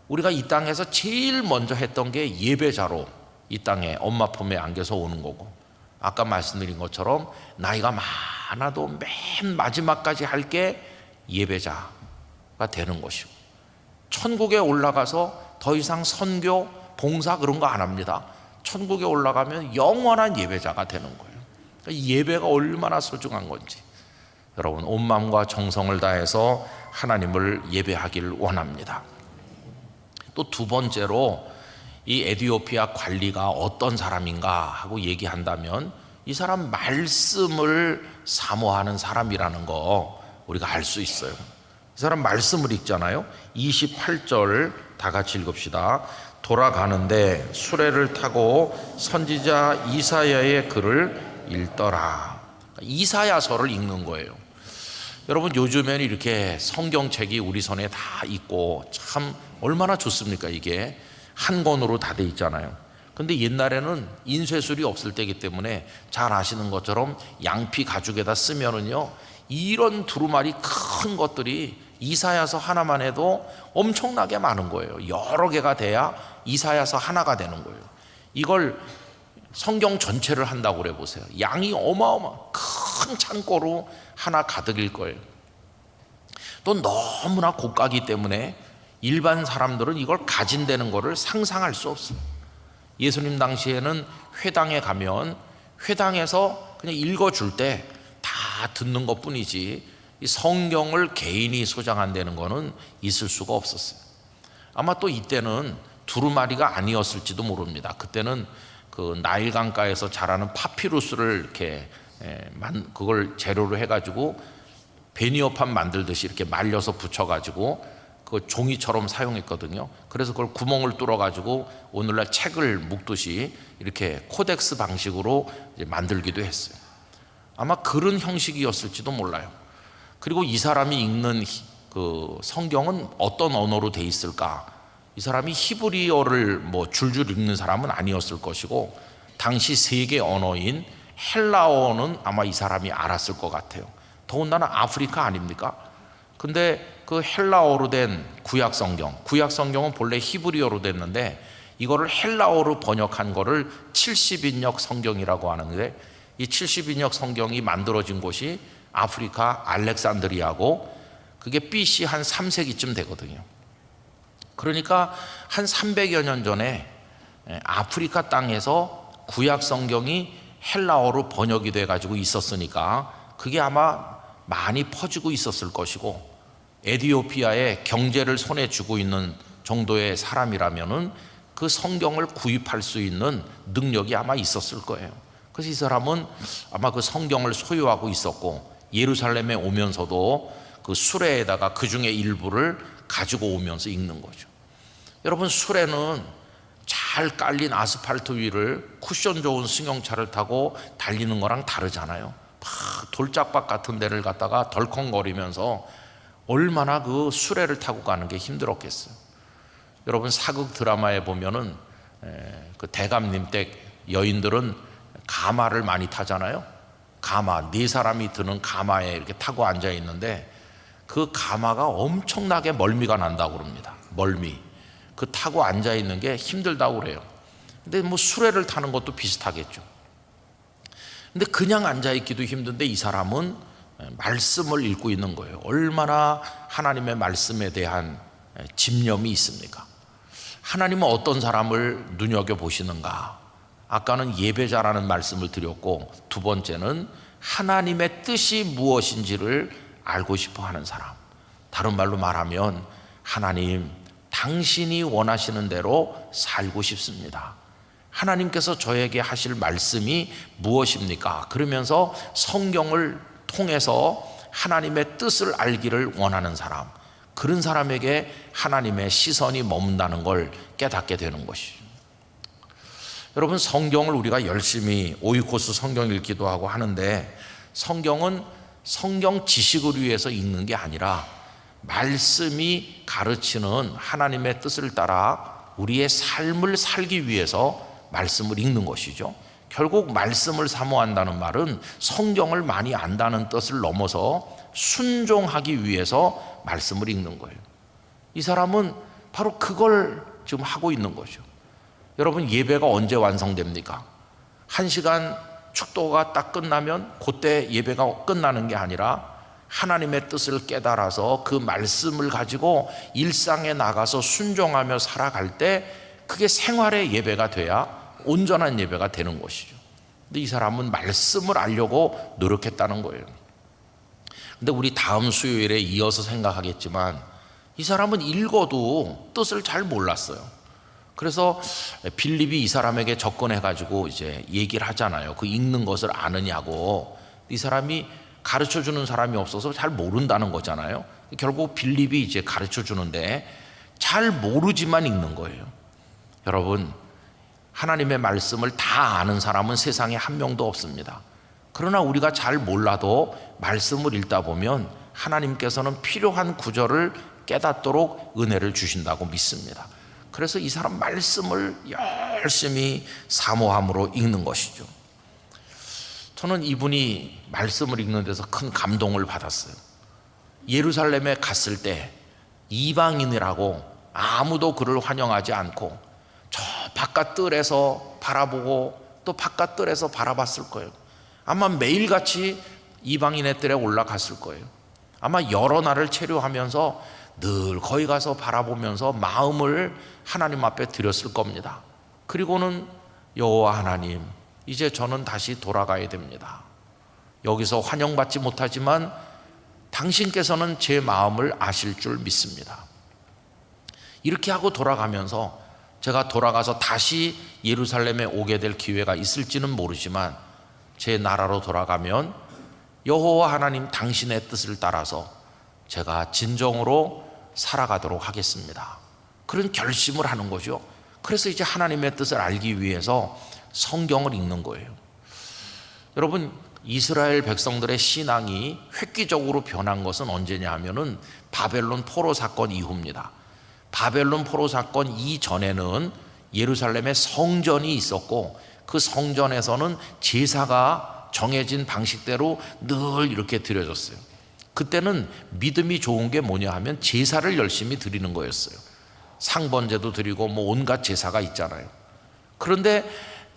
Speaker 1: 우리가 이 땅에서 제일 먼저 했던 게 예배자로 이 땅에 엄마 품에 안겨서 오는 거고, 아까 말씀드린 것처럼 나이가 많아도 맨 마지막까지 할 게 예배자가 되는 것이고, 천국에 올라가서 더 이상 선교, 봉사 그런 거 안 합니다. 천국에 올라가면 영원한 예배자가 되는 거예요. 그러니까 이 예배가 얼마나 소중한 건지 여러분 온 마음과 정성을 다해서 하나님을 예배하기를 원합니다. 또 두 번째로 이 에티오피아 관리가 어떤 사람인가 하고 얘기한다면 이 사람 말씀을 사모하는 사람이라는 거 우리가 알 수 있어요. 이 사람 말씀을 읽잖아요. 28절 다 같이 읽읍시다. 돌아가는데 수레를 타고 선지자 이사야의 글을 읽더라. 이사야서를 읽는 거예요. 여러분 요즘에는 이렇게 성경책이 우리 손에 다 있고 참 얼마나 좋습니까? 이게 한 권으로 다 돼 있잖아요. 근데 옛날에는 인쇄술이 없을 때이기 때문에 잘 아시는 것처럼 양피 가죽에다 쓰면은요 이런 두루마리 큰 것들이 이사야서 하나만 해도 엄청나게 많은 거예요. 여러 개가 돼야 이사야서 하나가 되는 거예요. 이걸 성경 전체를 한다고 그래 보세요. 양이 큰 창고로 하나 가득일 거예요. 또 너무나 고가기 때문에 일반 사람들은 이걸 가진다는 것을 상상할 수 없어요. 예수님 당시에는 회당에 가면 회당에서 그냥 읽어줄 때 다 듣는 것 뿐이지 이 성경을 개인이 소장한다는 거는 있을 수가 없었어요. 아마 또 이때는 두루마리가 아니었을지도 모릅니다. 그때는 그 나일 강가에서 자라는 파피루스를 이렇게 그걸 재료로 해가지고 베니어판 만들듯이 이렇게 말려서 붙여가지고 그 종이처럼 사용했거든요. 그래서 그걸 구멍을 뚫어가지고 오늘날 책을 묶듯이 이렇게 코덱스 방식으로 이제 만들기도 했어요. 아마 그런 형식이었을지도 몰라요. 그리고 이 사람이 읽는 그 성경은 어떤 언어로 돼 있을까? 이 사람이 히브리어를 뭐 줄줄 읽는 사람은 아니었을 것이고 당시 세계 언어인 헬라어는 아마 이 사람이 알았을 것 같아요. 더군다나 아프리카 아닙니까? 근데 그 헬라어로 된 구약 성경은 본래 히브리어로 됐는데 이거를 헬라어로 번역한 거를 70인역 성경이라고 하는데 이 70인역 성경이 만들어진 곳이 아프리카 알렉산드리아고 그게 BC 한 3세기쯤 되거든요. 그러니까 한 300여 년 전에 아프리카 땅에서 구약 성경이 헬라어로 번역이 돼 가지고 있었으니까 그게 아마 많이 퍼지고 있었을 것이고 에티오피아의 경제를 손에 쥐고 있는 정도의 사람이라면은 그 성경을 구입할 수 있는 능력이 아마 있었을 거예요. 그래서 이 사람은 아마 그 성경을 소유하고 있었고 예루살렘에 오면서도 그 수레에다가 그 중에 일부를 가지고 오면서 읽는 거죠. 여러분 수레는 잘 깔린 아스팔트 위를 쿠션 좋은 승용차를 타고 달리는 거랑 다르잖아요. 막 돌짝밭 같은 데를 갔다가 덜컹거리면서 얼마나 그 수레를 타고 가는 게 힘들었겠어요. 여러분 사극 드라마에 보면은 그 대감님 댁 여인들은 가마를 많이 타잖아요. 가마, 4사람이 드는 가마에 이렇게 타고 앉아 있는데 그 가마가 엄청나게 멀미가 난다고 그럽니다. 멀미. 그 타고 앉아 있는 게 힘들다고 그래요. 근데 뭐 수레를 타는 것도 비슷하겠죠. 근데 그냥 앉아 있기도 힘든데 이 사람은 말씀을 읽고 있는 거예요. 얼마나 하나님의 말씀에 대한 집념이 있습니까? 하나님은 어떤 사람을 눈여겨보시는가? 아까는 예배자라는 말씀을 드렸고 두 번째는 하나님의 뜻이 무엇인지를 알고 싶어 하는 사람. 다른 말로 말하면 하나님 당신이 원하시는 대로 살고 싶습니다. 하나님께서 저에게 하실 말씀이 무엇입니까? 그러면서 성경을 통해서 하나님의 뜻을 알기를 원하는 사람, 그런 사람에게 하나님의 시선이 머문다는 걸 깨닫게 되는 것이죠. 여러분 성경을 우리가 열심히 오이코스 성경 읽기도 하고 하는데 성경은 성경 지식을 위해서 읽는 게 아니라 말씀이 가르치는 하나님의 뜻을 따라 우리의 삶을 살기 위해서 말씀을 읽는 것이죠. 결국 말씀을 사모한다는 말은 성경을 많이 안다는 뜻을 넘어서 순종하기 위해서 말씀을 읽는 거예요. 이 사람은 바로 그걸 지금 하고 있는 거죠. 여러분, 예배가 언제 완성됩니까? 1시간 축도가 딱 끝나면 그때 예배가 끝나는 게 아니라 하나님의 뜻을 깨달아서 그 말씀을 가지고 일상에 나가서 순종하며 살아갈 때 그게 생활의 예배가 돼야 온전한 예배가 되는 것이죠. 근데 이 사람은 말씀을 알려고 노력했다는 거예요. 근데 우리 다음 수요일에 이어서 생각하겠지만 이 사람은 읽어도 뜻을 잘 몰랐어요. 그래서 빌립이 이 사람에게 접근해가지고 이제 얘기를 하잖아요. 그 읽는 것을 아느냐고. 이 사람이 가르쳐 주는 사람이 없어서 잘 모른다는 거잖아요. 결국 빌립이 이제 가르쳐 주는데 잘 모르지만 읽는 거예요. 여러분, 하나님의 말씀을 다 아는 사람은 세상에 한 명도 없습니다. 그러나 우리가 잘 몰라도 말씀을 읽다 보면 하나님께서는 필요한 구절을 깨닫도록 은혜를 주신다고 믿습니다. 그래서 이 사람 말씀을 열심히 사모함으로 읽는 것이죠. 저는 이분이 말씀을 읽는 데서 큰 감동을 받았어요. 예루살렘에 갔을 때 이방인이라고 아무도 그를 환영하지 않고 저 바깥 뜰에서 바라보고 또 바깥 뜰에서 바라봤을 거예요. 아마 매일같이 이방인의 뜰에 올라갔을 거예요. 아마 여러 날을 체류하면서 늘 거기 가서 바라보면서 마음을 하나님 앞에 드렸을 겁니다. 그리고는 여호와 하나님, 이제 저는 다시 돌아가야 됩니다. 여기서 환영받지 못하지만 당신께서는 제 마음을 아실 줄 믿습니다. 이렇게 하고 돌아가면서 제가 돌아가서 다시 예루살렘에 오게 될 기회가 있을지는 모르지만 제 나라로 돌아가면 여호와 하나님 당신의 뜻을 따라서 제가 진정으로 살아가도록 하겠습니다. 그런 결심을 하는 거죠. 그래서 이제 하나님의 뜻을 알기 위해서 성경을 읽는 거예요. 여러분, 이스라엘 백성들의 신앙이 획기적으로 변한 것은 언제냐 하면은 바벨론 포로 사건 이후입니다. 바벨론 포로 사건 이전에는 예루살렘에 성전이 있었고 그 성전에서는 제사가 정해진 방식대로 늘 이렇게 드려졌어요. 그때는 믿음이 좋은 게 뭐냐 하면 제사를 열심히 드리는 거였어요. 상번제도 드리고 뭐 온갖 제사가 있잖아요. 그런데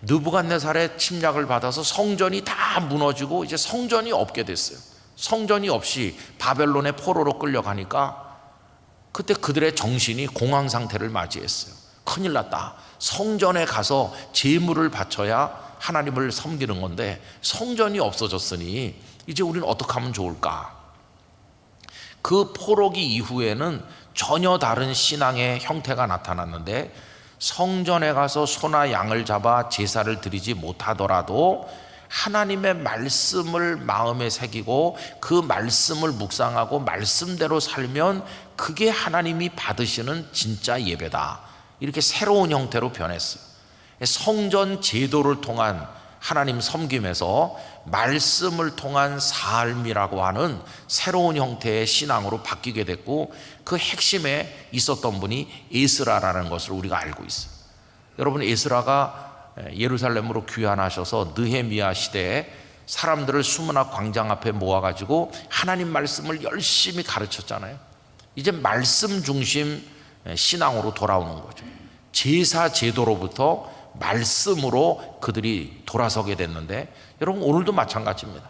Speaker 1: 느부갓네살의 침략을 받아서 성전이 다 무너지고 이제 성전이 없게 됐어요. 성전이 없이 바벨론의 포로로 끌려가니까 그때 그들의 정신이 공황 상태를 맞이했어요. 큰일 났다. 성전에 가서 제물을 바쳐야 하나님을 섬기는 건데 성전이 없어졌으니 이제 우리는 어떻게 하면 좋을까? 그 포로기 이후에는 전혀 다른 신앙의 형태가 나타났는데 성전에 가서 소나 양을 잡아 제사를 드리지 못하더라도 하나님의 말씀을 마음에 새기고 그 말씀을 묵상하고 말씀대로 살면 그게 하나님이 받으시는 진짜 예배다. 이렇게 새로운 형태로 변했어요. 성전 제도를 통한 하나님 섬김에서 말씀을 통한 삶이라고 하는 새로운 형태의 신앙으로 바뀌게 됐고 그 핵심에 있었던 분이 에스라라는 것을 우리가 알고 있어요. 여러분, 에스라가 예루살렘으로 귀환하셔서 느헤미야 시대에 사람들을 수문학 광장 앞에 모아가지고 하나님 말씀을 열심히 가르쳤잖아요. 이제 말씀 중심 신앙으로 돌아오는 거죠. 제사 제도로부터 말씀으로 그들이 돌아서게 됐는데 여러분, 오늘도 마찬가지입니다.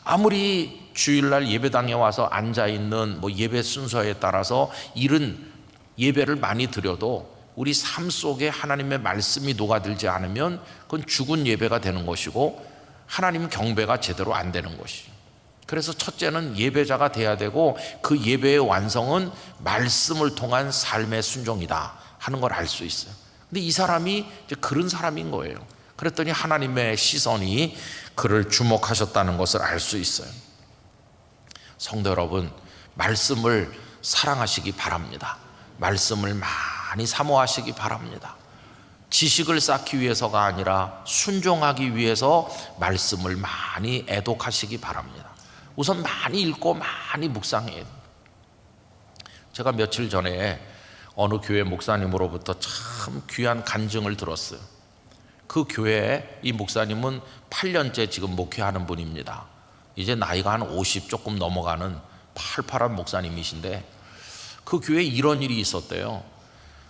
Speaker 1: 아무리 주일날 예배당에 와서 앉아있는 예배 순서에 따라서 이른 예배를 많이 드려도 우리 삶 속에 하나님의 말씀이 녹아들지 않으면 그건 죽은 예배가 되는 것이고 하나님 경배가 제대로 안 되는 것이죠. 그래서 첫째는 예배자가 돼야 되고 그 예배의 완성은 말씀을 통한 삶의 순종이다 하는 걸 알 수 있어요. 근데 이 사람이 이제 그런 사람인 거예요. 그랬더니 하나님의 시선이 그를 주목하셨다는 것을 알 수 있어요. 성도 여러분, 말씀을 사랑하시기 바랍니다. 말씀을 많이 사모하시기 바랍니다. 지식을 쌓기 위해서가 아니라 순종하기 위해서 말씀을 많이 애독하시기 바랍니다. 우선 많이 읽고 많이 묵상해야 돼요. 제가 며칠 전에 어느 교회 목사님으로부터 참 귀한 간증을 들었어요. 그 교회에 이 목사님은 8년째 지금 목회하는 분입니다. 이제 나이가 한 50 조금 넘어가는 팔팔한 목사님이신데 그 교회에 이런 일이 있었대요.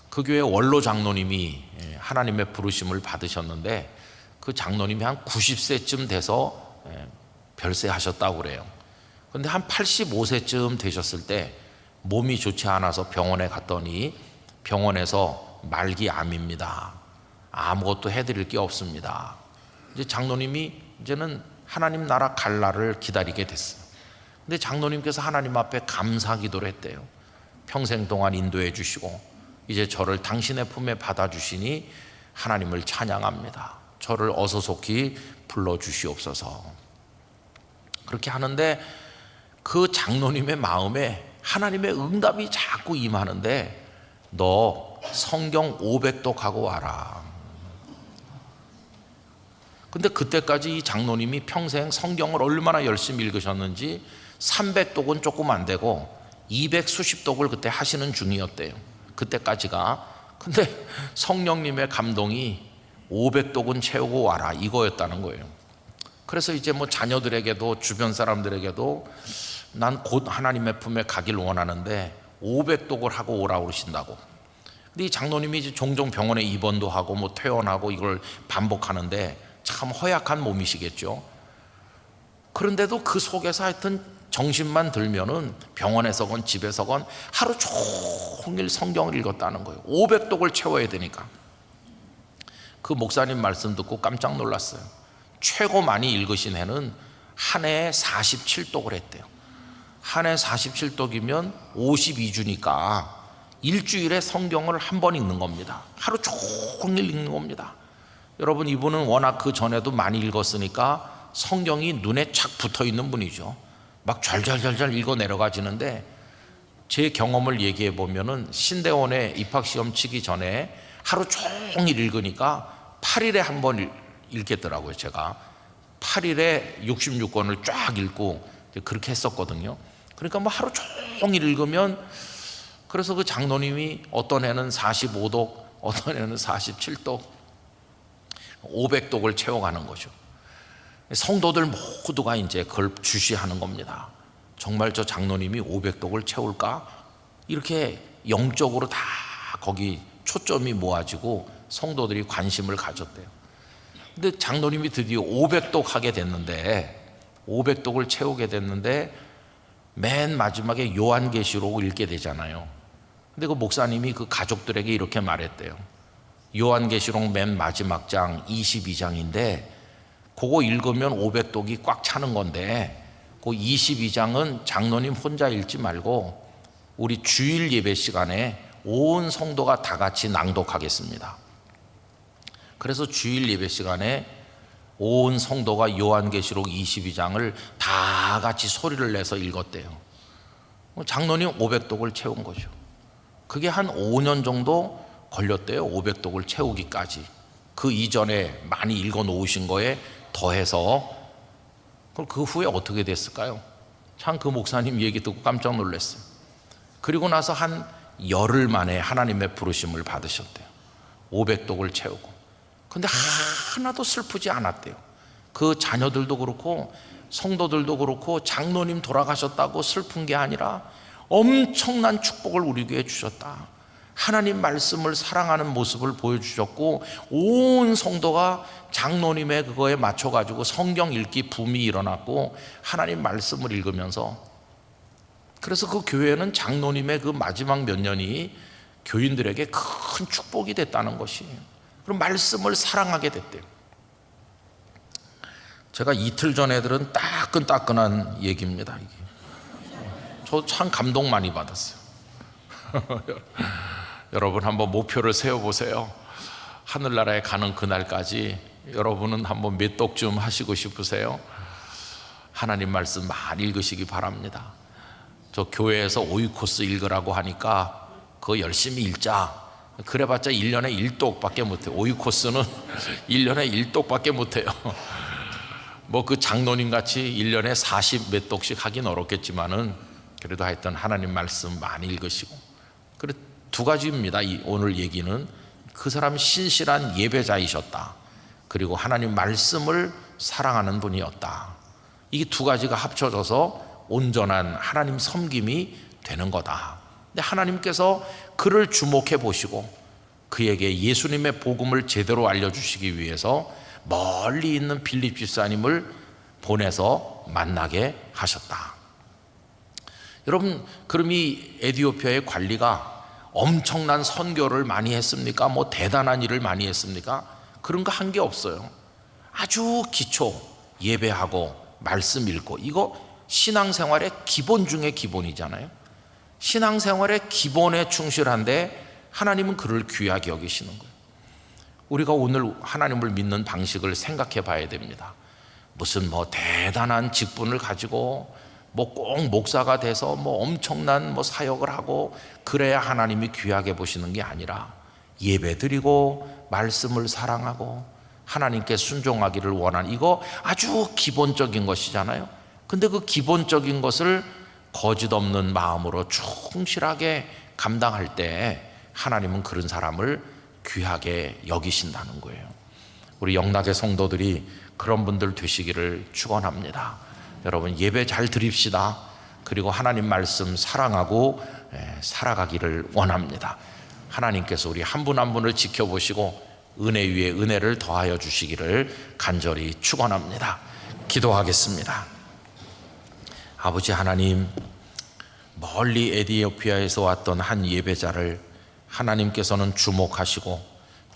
Speaker 1: 그 교회 원로 장로님이 하나님의 부르심을 받으셨는데 그 장로님이 한 90세쯤 돼서 별세하셨다고 그래요. 그런데 한 85세쯤 되셨을 때 몸이 좋지 않아서 병원에 갔더니 병원에서 말기암입니다. 아무것도 해드릴 게 없습니다. 이제 장로님이 이제는 하나님 나라 갈 날을 기다리게 됐어요. 근데 장로님께서 하나님 앞에 감사 기도를 했대요. 평생 동안 인도해 주시고 이제 저를 당신의 품에 받아주시니 하나님을 찬양합니다. 저를 어서속히 불러주시옵소서. 그렇게 하는데 그 장로님의 마음에 하나님의 응답이 자꾸 임하는데 너 성경 500독 하고 와라. 근데 그때까지 이 장로님이 평생 성경을 얼마나 열심히 읽으셨는지 300독은 조금 안 되고 200 수십 독을 그때 하시는 중이었대요. 그때까지가. 근데 성령님의 감동이 500독은 채우고 와라 이거였다는 거예요. 그래서 이제 뭐 자녀들에게도 주변 사람들에게도 난 곧 하나님의 품에 가길 원하는데 500독을 하고 오라고 그러신다고. 근데 이 장로님이 이제 종종 병원에 입원도 하고 뭐 퇴원하고 이걸 반복하는데 참 허약한 몸이시겠죠. 그런데도 그 속에서 하여튼 정신만 들면은 병원에서건 집에서건 하루 종일 성경을 읽었다는 거예요. 500독을 채워야 되니까. 그 목사님 말씀 듣고 깜짝 놀랐어요. 최고 많이 읽으신 해는 한 해에 47독을 했대요. 한 해 47독이면 52주니까 일주일에 성경을 한 번 읽는 겁니다. 하루 종일 읽는 겁니다. 여러분, 이분은 워낙 그 전에도 많이 읽었으니까 성경이 눈에 착 붙어 있는 분이죠. 막 잘잘잘잘 읽어 내려가지는데 제 경험을 얘기해 보면은 신대원에 입학시험 치기 전에 하루 종일 읽으니까 8일에 한 번 읽겠더라고요. 제가 8일에 66권을 쫙 읽고 그렇게 했었거든요. 그러니까 뭐 하루 종일 읽으면, 그래서 그 장로님이 어떤 해는 45독, 어떤 해는 47독, 500독을 채워가는 거죠. 성도들 모두가 이제 그걸 주시하는 겁니다. 정말 저 장로님이 500독을 채울까? 이렇게 영적으로 다 거기 초점이 모아지고 성도들이 관심을 가졌대요. 근데 장로님이 드디어 500독 하게 됐는데, 500독을 채우게 됐는데 맨 마지막에 요한계시록을 읽게 되잖아요. 근데 그 목사님이 그 가족들에게 이렇게 말했대요. 요한계시록 맨 마지막 장 22장인데 그거 읽으면 500독이 꽉 차는 건데 그 22장은 장로님 혼자 읽지 말고 우리 주일 예배 시간에 온 성도가 다 같이 낭독하겠습니다. 그래서 주일 예배 시간에 온 성도가 요한계시록 22장을 다 같이 소리를 내서 읽었대요. 장로님 500독을 채운 거죠. 그게 한 5년 정도 걸렸대요. 500독을 채우기까지. 그 이전에 많이 읽어 놓으신 거에 더해서. 그럼 그 후에 어떻게 됐을까요? 참 그 목사님 얘기 듣고 깜짝 놀랐어요. 그리고 나서 한 열흘 만에 하나님의 부르심을 받으셨대요. 500독을 채우고. 근데 하나도 슬프지 않았대요. 그 자녀들도 그렇고 성도들도 그렇고 장로님 돌아가셨다고 슬픈 게 아니라 엄청난 축복을 우리 교회에 주셨다. 하나님 말씀을 사랑하는 모습을 보여주셨고 온 성도가 장로님의 그거에 맞춰가지고 성경 읽기 붐이 일어났고 하나님 말씀을 읽으면서, 그래서 그 교회는 장로님의 그 마지막 몇 년이 교인들에게 큰 축복이 됐다는 것이에요. 그럼 말씀을 사랑하게 됐대요. 제가 이틀 전에 들은 따끈따끈한 얘기입니다. 저 참 감동 많이 받았어요. 여러분 한번 목표를 세워보세요. 하늘나라에 가는 그날까지 여러분은 한번 몇 독쯤 하시고 싶으세요? 하나님 말씀 많이 읽으시기 바랍니다. 저 교회에서 오이코스 읽으라고 하니까 그거 열심히 읽자. 그래봤자 1년에 1독밖에 못해요. 오이코스는 1년에 1독밖에 못해요. 뭐 그 장로님 같이 1년에 40 몇 독씩 하긴 어렵겠지만은 그래도 하여튼 하나님 말씀 많이 읽으시고. 그래 두 가지입니다. 오늘 얘기는 그 사람 신실한 예배자이셨다. 그리고 하나님 말씀을 사랑하는 분이었다. 이게 두 가지가 합쳐져서 온전한 하나님 섬김이 되는 거다. 근데 하나님께서 그를 주목해 보시고 그에게 예수님의 복음을 제대로 알려주시기 위해서 멀리 있는 빌립 집사님을 보내서 만나게 하셨다. 여러분, 그럼 이 에티오피아의 관리가 엄청난 선교를 많이 했습니까? 뭐 대단한 일을 많이 했습니까? 그런 거 한 게 없어요. 아주 기초 예배하고 말씀 읽고, 이거 신앙생활의 기본 중에 기본이잖아요. 신앙생활의 기본에 충실한데 하나님은 그를 귀하게 여기시는 거예요. 우리가 오늘 하나님을 믿는 방식을 생각해 봐야 됩니다. 무슨 뭐 대단한 직분을 가지고 뭐 꼭 목사가 돼서 뭐 엄청난 뭐 사역을 하고 그래야 하나님이 귀하게 보시는 게 아니라 예배드리고 말씀을 사랑하고 하나님께 순종하기를 원하는, 이거 아주 기본적인 것이잖아요. 근데 그 기본적인 것을 거짓 없는 마음으로 충실하게 감당할 때 하나님은 그런 사람을 귀하게 여기신다는 거예요. 우리 영락의 성도들이 그런 분들 되시기를 축원합니다. 여러분, 예배 잘 드립시다. 그리고 하나님 말씀 사랑하고 살아가기를 원합니다. 하나님께서 우리 한 분 한 분을 지켜보시고 은혜 위에 은혜를 더하여 주시기를 간절히 축원합니다. 기도하겠습니다. 아버지 하나님, 멀리 에티오피아에서 왔던 한 예배자를 하나님께서는 주목하시고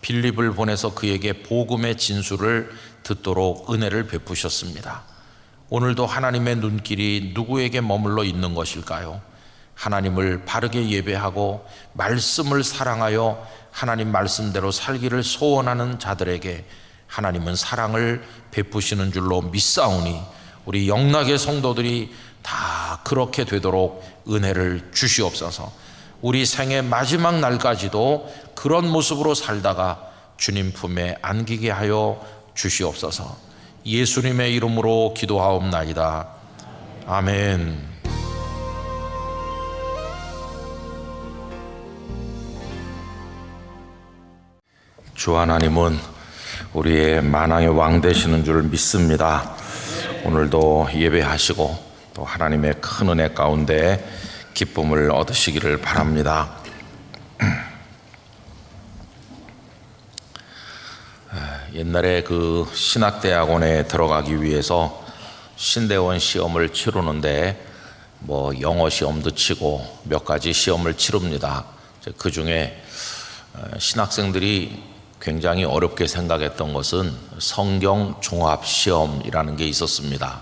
Speaker 1: 빌립을 보내서 그에게 복음의 진술을 듣도록 은혜를 베푸셨습니다. 오늘도 하나님의 눈길이 누구에게 머물러 있는 것일까요? 하나님을 바르게 예배하고 말씀을 사랑하여 하나님 말씀대로 살기를 소원하는 자들에게 하나님은 사랑을 베푸시는 줄로 믿사오니 우리 영락의 성도들이 다 그렇게 되도록 은혜를 주시옵소서. 우리 생의 마지막 날까지도 그런 모습으로 살다가 주님 품에 안기게 하여 주시옵소서. 예수님의 이름으로 기도하옵나이다. 아멘. 주 하나님은 우리의 만왕의 왕 되시는 줄 믿습니다. 오늘도 예배하시고 또 하나님의 큰 은혜 가운데 기쁨을 얻으시기를 바랍니다. 옛날에 그 신학대학원에 들어가기 위해서 신대원 시험을 치르는데 뭐 영어 시험도 치고 몇 가지 시험을 치릅니다. 그 중에 신학생들이 굉장히 어렵게 생각했던 것은 성경 종합 시험이라는 게 있었습니다.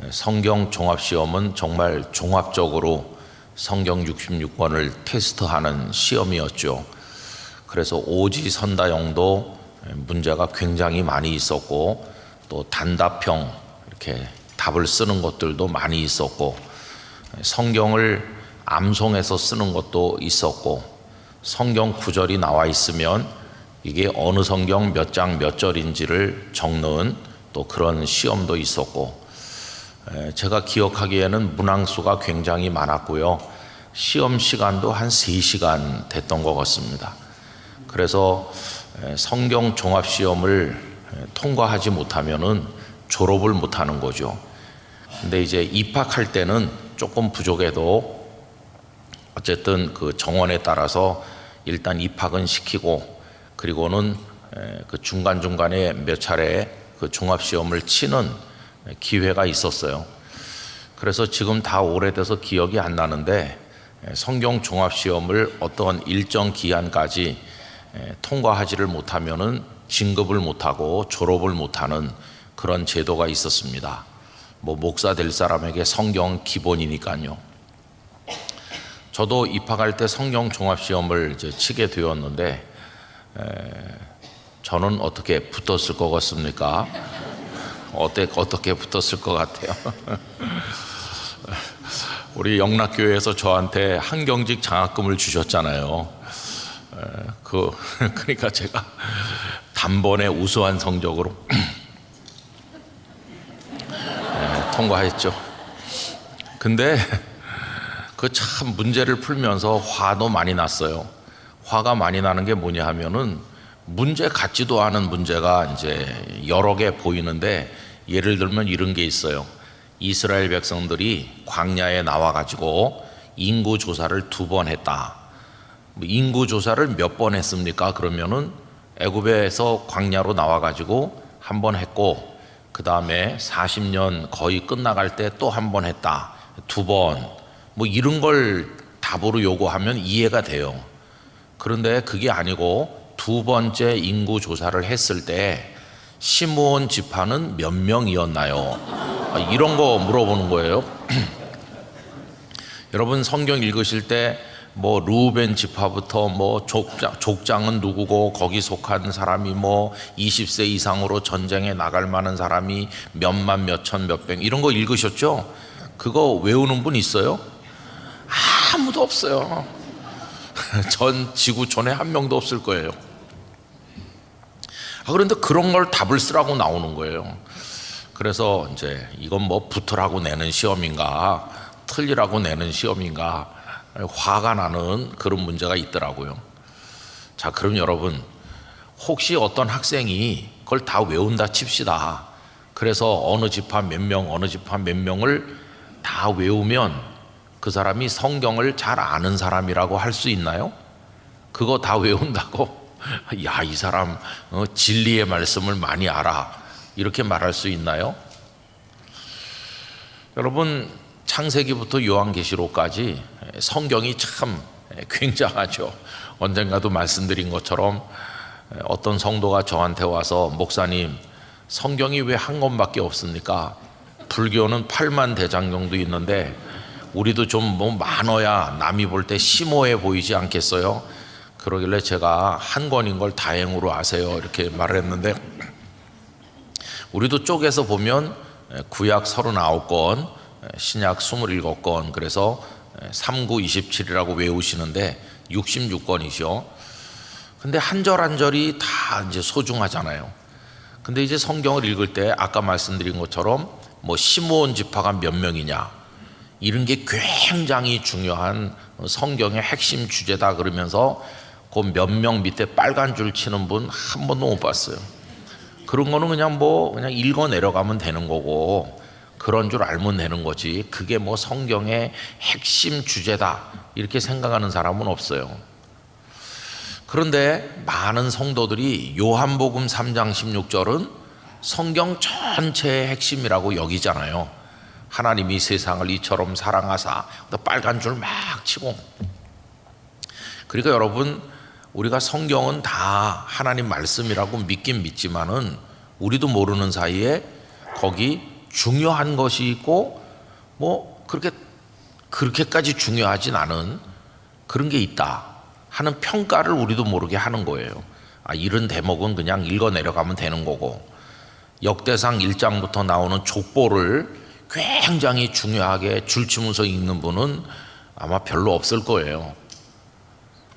Speaker 1: 성경 종합 시험은 정말 종합적으로 성경 66권을 테스트하는 시험이었죠. 그래서 오지선다형도 문제가 굉장히 많이 있었고 또 단답형 이렇게 답을 쓰는 것들도 많이 있었고 성경을 암송해서 쓰는 것도 있었고 성경 구절이 나와 있으면 이게 어느 성경 몇 장 몇 절인지를 적는 또 그런 시험도 있었고, 제가 기억하기에는 문항수가 굉장히 많았고요. 시험 시간도 한 3시간 됐던 것 같습니다. 그래서 성경 종합시험을 통과하지 못하면은 졸업을 못하는 거죠. 근데 이제 입학할 때는 조금 부족해도 어쨌든 그 정원에 따라서 일단 입학은 시키고 그리고는 그 중간중간에 몇 차례 그 종합시험을 치는 기회가 있었어요. 그래서 지금 다 오래돼서 기억이 안 나는데 성경 종합시험을 어떤 일정 기한까지 통과하지를 못하면은 진급을 못하고 졸업을 못하는 그런 제도가 있었습니다. 뭐 목사 될 사람에게 성경 기본이니까요. 저도 입학할 때 성경 종합시험을 이제 치게 되었는데 저는 어떻게 붙었을 것 같습니까? 어떻게 붙었을 것 같아요? 우리 영락교회에서 저한테 한경직 장학금을 주셨잖아요. 그러니까 제가 단번에 우수한 성적으로 통과했죠. 근데 그 참 문제를 풀면서 화도 많이 났어요. 화가 많이 나는 게 뭐냐 하면은 문제 같지도 않은 문제가 이제 여러 개 보이는데, 예를 들면 이런 게 있어요. 이스라엘 백성들이 광야에 나와 가지고 인구 조사를 2번 했다. 인구 조사를 몇 번 했습니까? 그러면은 애굽에서 광야로 나와 가지고 1번 했고, 그 다음에 40년 거의 끝나갈 때 또 1번 했다. 2번. 뭐 이런 걸 답으로 요구하면 이해가 돼요. 그런데 그게 아니고 2번째 인구 조사를 했을 때 시므온 지파는 몇 명이었나요? 이런 거 물어보는 거예요. 여러분 성경 읽으실 때 뭐 루벤 지파부터 뭐 족장은 누구고 거기 속한 사람이 뭐 20세 이상으로 전쟁에 나갈 만한 사람이 몇만 몇천 몇백 이런 거 읽으셨죠? 그거 외우는 분 있어요? 아무도 없어요. 전 지구촌에 한 명도 없을 거예요. 그런데 그런 걸 답을 쓰라고 나오는 거예요. 그래서 이제 이건 뭐 붙으라고 내는 시험인가 틀리라고 내는 시험인가 화가 나는 그런 문제가 있더라고요. 자, 그럼 여러분 혹시 어떤 학생이 그걸 다 외운다 칩시다. 그래서 어느 지파 몇 명 어느 지파 몇 명을 다 외우면 그 사람이 성경을 잘 아는 사람이라고 할 수 있나요? 그거 다 외운다고 야, 이 사람 진리의 말씀을 많이 알아 이렇게 말할 수 있나요? 여러분 창세기부터 요한계시록까지 성경이 참 굉장하죠. 언젠가도 말씀드린 것처럼 어떤 성도가 저한테 와서 목사님 성경이 왜 한 권밖에 없습니까? 불교는 8만 대장 정도 있는데 우리도 좀 뭐 많아야 남이 볼 때 심오해 보이지 않겠어요? 그러길래 제가 한 권인 걸 다행으로 아세요 이렇게 말을 했는데, 우리도 쪼개서 보면 구약 39권 신약 27권 그래서 3927이라고 외우시는데 66권이죠. 근데 한 절 한 절이 다 이제 소중하잖아요. 근데 이제 성경을 읽을 때 아까 말씀드린 것처럼 뭐 시므온 지파가 몇 명이냐 이런 게 굉장히 중요한 성경의 핵심 주제다 그러면서 그 몇 명 밑에 빨간 줄 치는 분 한 번도 못 봤어요. 그런 거는 그냥 읽어 내려가면 되는 거고 그런 줄 알면 되는 거지 그게 뭐 성경의 핵심 주제다 이렇게 생각하는 사람은 없어요. 그런데 많은 성도들이 요한복음 3장 16절은 성경 전체의 핵심이라고 여기잖아요. 하나님이 세상을 이처럼 사랑하사 또 빨간 줄 막 치고. 그러니까 여러분 우리가 성경은 다 하나님 말씀이라고 믿긴 믿지만은 우리도 모르는 사이에 거기 중요한 것이 있고 뭐 그렇게까지 중요하진 않은 그런 게 있다 하는 평가를 우리도 모르게 하는 거예요. 이런 대목은 그냥 읽어 내려가면 되는 거고, 역대상 1장부터 나오는 족보를 굉장히 중요하게 줄치면서 읽는 분은 아마 별로 없을 거예요.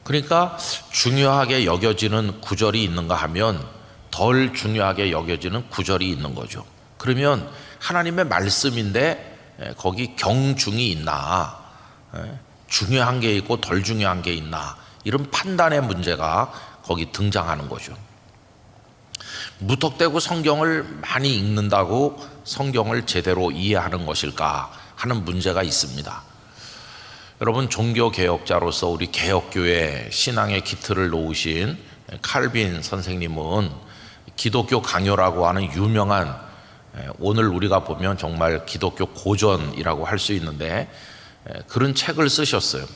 Speaker 1: 그러니까 중요하게 여겨지는 구절이 있는가 하면 덜 중요하게 여겨지는 구절이 있는 거죠. 그러면 하나님의 말씀인데 거기 경중이 있나, 중요한 게 있고 덜 중요한 게 있나, 이런 판단의 문제가 거기 등장하는 거죠. 무턱대고 성경을 많이 읽는다고 성경을 제대로 이해하는 것일까 하는 문제가 있습니다. 여러분 종교개혁자로서 우리 개혁교회 신앙의 기틀을 놓으신 칼빈 선생님은 기독교 강요라고 하는 유명한, 오늘 우리가 보면 정말 기독교 고전이라고 할 수 있는데 그런 책을 쓰셨어요.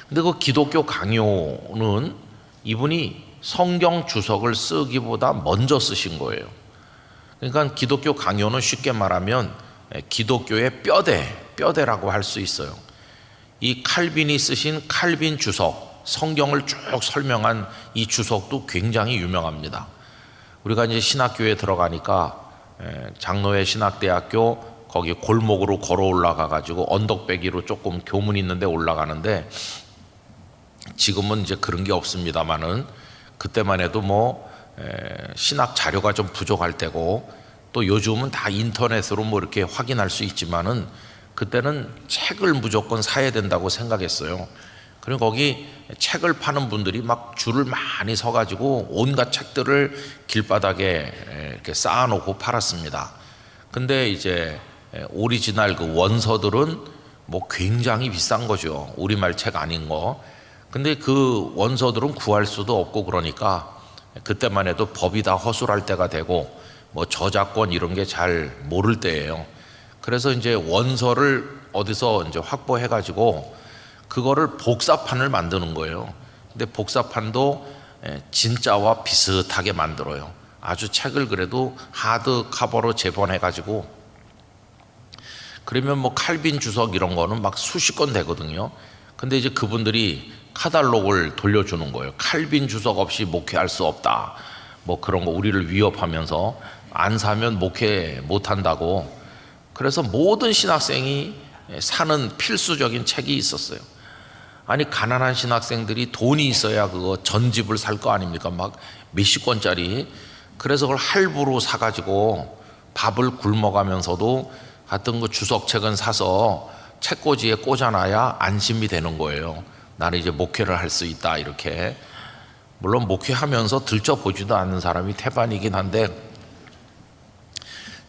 Speaker 1: 근데 그 기독교 강요는 이분이 성경 주석을 쓰기보다 먼저 쓰신 거예요. 그러니까 기독교 강요는 쉽게 말하면 기독교의 뼈대라고 할 수 있어요. 이 칼빈이 쓰신 칼빈 주석, 성경을 쭉 설명한 이 주석도 굉장히 유명합니다. 우리가 이제 신학교에 들어가니까 장로회 신학대학교 거기 골목으로 걸어 올라가 가지고 언덕배기로 조금 교문 있는 데 올라가는데, 지금은 이제 그런 게 없습니다만은 그때만 해도 뭐 신학 자료가 좀 부족할 때고 또 요즘은 다 인터넷으로 뭐 이렇게 확인할 수 있지만은 그때는 책을 무조건 사야 된다고 생각했어요. 그리고 거기 책을 파는 분들이 막 줄을 많이 서가지고 온갖 책들을 길바닥에 이렇게 쌓아놓고 팔았습니다. 근데 이제 오리지널 그 원서들은 뭐 굉장히 비싼 거죠. 우리말 책 아닌 거. 근데 그 원서들은 구할 수도 없고 그러니까 그때만 해도 법이 다 허술할 때가 되고 뭐 저작권 이런 게 잘 모를 때예요. 그래서 이제 원서를 어디서 이제 확보해 가지고 그거를 복사판을 만드는 거예요. 근데 복사판도 진짜와 비슷하게 만들어요. 아주 책을 그래도 하드 카버로 재본해 가지고 그러면 뭐 칼빈 주석 이런 거는 막 수십 건 되거든요. 근데 이제 그분들이 카탈로그를 돌려주는 거예요. 칼빈 주석 없이 목회할 수 없다. 뭐 그런 거 우리를 위협하면서 안 사면 목회 못 한다고. 그래서 모든 신학생이 사는 필수적인 책이 있었어요. 아니 가난한 신학생들이 돈이 있어야 그거 전집을 살 거 아닙니까? 막 몇십 권짜리. 그래서 그걸 할부로 사가지고 밥을 굶어가면서도 하여튼 그 주석책은 사서 책꽂이에 꽂아놔야 안심이 되는 거예요. 나는 이제 목회를 할 수 있다 이렇게. 물론 목회하면서 들춰보지도 않는 사람이 태반이긴 한데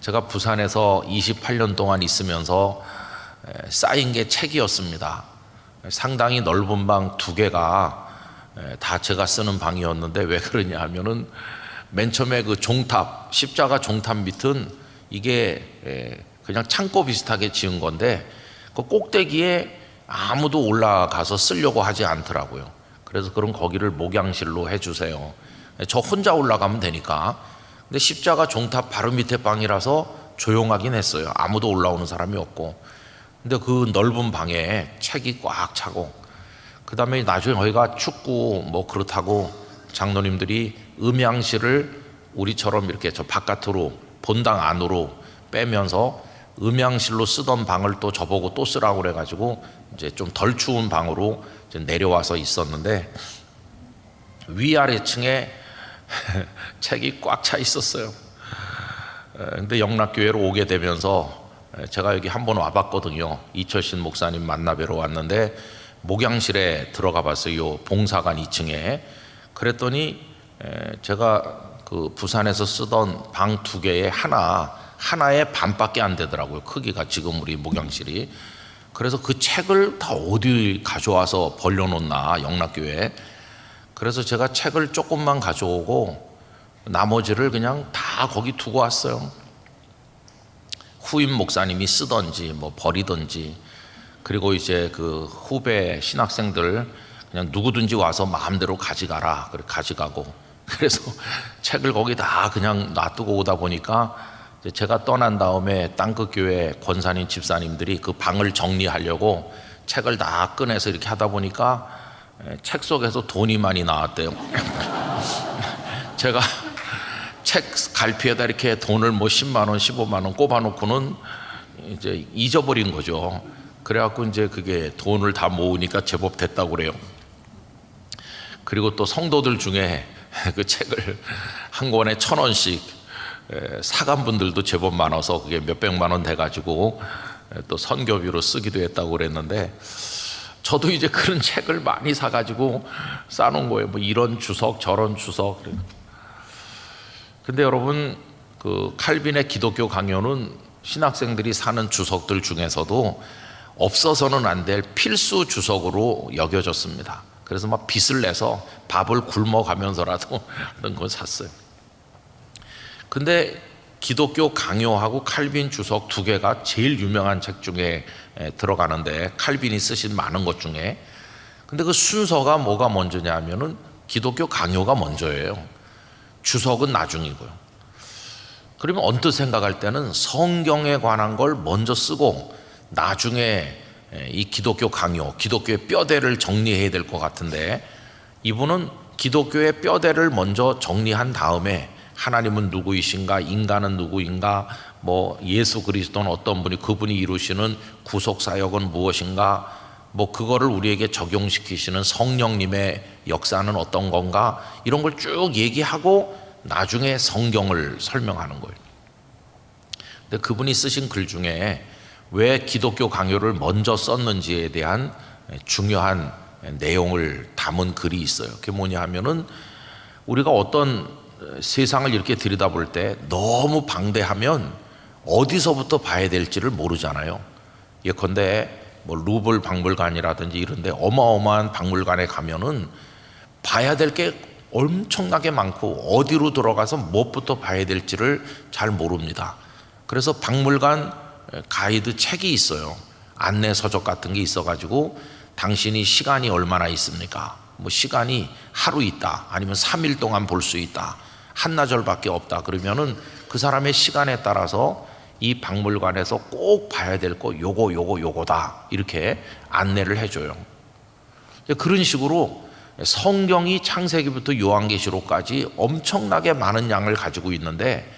Speaker 1: 제가 부산에서 28년 동안 있으면서 쌓인 게 책이었습니다. 상당히 넓은 방 2개가 다 제가 쓰는 방이었는데 왜 그러냐 하면은 맨 처음에 그 종탑, 십자가 종탑 밑은 이게 그냥 창고 비슷하게 지은 건데 그 꼭대기에 아무도 올라가서 쓰려고 하지 않더라고요. 그래서 그럼 거기를 목양실로 해주세요. 저 혼자 올라가면 되니까. 근데 십자가 종탑 바로 밑에 방이라서 조용하긴 했어요. 아무도 올라오는 사람이 없고. 근데 그 넓은 방에 책이 꽉 차고 그 다음에 나중에 저희가 춥고 뭐 그렇다고 장로님들이 음향실을 우리처럼 이렇게 저 바깥으로 본당 안으로 빼면서 음향실로 쓰던 방을 또 저보고 또 쓰라고 그래가지고 이제 좀 덜 추운 방으로 이제 내려와서 있었는데 위아래층에 책이 꽉 차 있었어요. 근데 영락교회로 오게 되면서 제가 여기 한번 와봤거든요. 이철신 목사님 만나 뵈러 왔는데 목양실에 들어가 봤어요. 봉사관 2층에. 그랬더니 제가 그 부산에서 쓰던 방 2개에 하나의 반밖에 안 되더라고요. 크기가 지금 우리 목양실이. 그래서 그 책을 다 어디 가져와서 벌려놓나 영락교회에. 그래서 제가 책을 조금만 가져오고 나머지를 그냥 다 거기 두고 왔어요. 후임 목사님이 쓰던지 뭐 버리던지. 그리고 이제 그 후배 신학생들 그냥 누구든지 와서 마음대로 가져가라. 그래 가져가고. 그래서 책을 거기 다 그냥 놔두고 오다 보니까 제가 떠난 다음에 땅끝 교회 권사님 집사님들이 그 방을 정리하려고 책을 다 꺼내서 이렇게 하다 보니까 책 속에서 돈이 많이 나왔대요. 제가 책 갈피에다 이렇게 돈을 뭐 10만 원, 15만 원 꼽아놓고는 이제 잊어버린 거죠. 그래갖고 이제 그게 돈을 다 모으니까 제법 됐다고 그래요. 그리고 또 성도들 중에 그 책을 한 권에 1,000원씩 사간 분들도 제법 많아서 그게 몇백만 원 돼가지고 또 선교비로 쓰기도 했다고 그랬는데 저도 이제 그런 책을 많이 사가지고 쌓아놓은 거예요. 뭐 이런 주석 저런 주석. 근데 여러분 그 칼빈의 기독교 강요는 신학생들이 사는 주석들 중에서도 없어서는 안 될 필수 주석으로 여겨졌습니다. 그래서 막 빚을 내서 밥을 굶어가면서라도 그런 걸 샀어요. 근데 기독교 강요하고 칼빈 주석 2개가 제일 유명한 책 중에 들어가는데 칼빈이 쓰신 많은 것 중에. 근데 그 순서가 뭐가 먼저냐 하면은 기독교 강요가 먼저예요. 주석은 나중이고요. 그러면 언뜻 생각할 때는 성경에 관한 걸 먼저 쓰고 나중에 이 기독교 강요, 기독교의 뼈대를 정리해야 될 것 같은데 이분은 기독교의 뼈대를 먼저 정리한 다음에 하나님은 누구이신가, 인간은 누구인가, 뭐 예수 그리스도는 어떤 분이, 그분이 이루시는 구속 사역은 무엇인가, 뭐 그거를 우리에게 적용시키시는 성령님의 역사는 어떤 건가, 이런 걸 쭉 얘기하고 나중에 성경을 설명하는 거예요. 근데 그분이 쓰신 글 중에 왜 기독교 강요를 먼저 썼는지에 대한 중요한 내용을 담은 글이 있어요. 그게 뭐냐 하면은 우리가 어떤 세상을 이렇게 들여다볼 때 너무 방대하면 어디서부터 봐야 될지를 모르잖아요. 예컨대 뭐 루블 박물관이라든지 이런데 어마어마한 박물관에 가면은 봐야 될 게 엄청나게 많고 어디로 들어가서 무엇부터 봐야 될지를 잘 모릅니다. 그래서 박물관 가이드 책이 있어요. 안내 서적 같은 게 있어가지고 당신이 시간이 얼마나 있습니까? 뭐 시간이 하루 있다, 아니면 3일 동안 볼 수 있다, 한나절밖에 없다 그러면은 그 사람의 시간에 따라서 이 박물관에서 꼭 봐야 될 거 요거다 이렇게 안내를 해줘요. 그런 식으로 성경이 창세기부터 요한계시록까지 엄청나게 많은 양을 가지고 있는데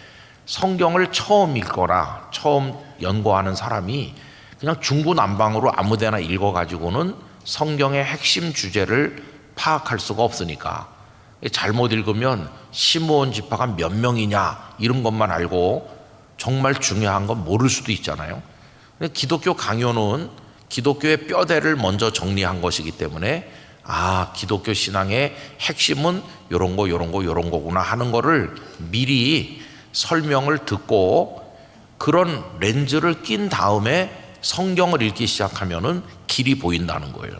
Speaker 1: 성경을 처음 읽거나 처음 연구하는 사람이 그냥 중구난방으로 아무데나 읽어가지고는 성경의 핵심 주제를 파악할 수가 없으니까 잘못 읽으면 시므온 지파가 몇 명이냐 이런 것만 알고 정말 중요한 건 모를 수도 있잖아요. 근데 기독교 강요는 기독교의 뼈대를 먼저 정리한 것이기 때문에 기독교 신앙의 핵심은 요런 거구나 하는 거를 미리 설명을 듣고 그런 렌즈를 낀 다음에 성경을 읽기 시작하면은 길이 보인다는 거예요.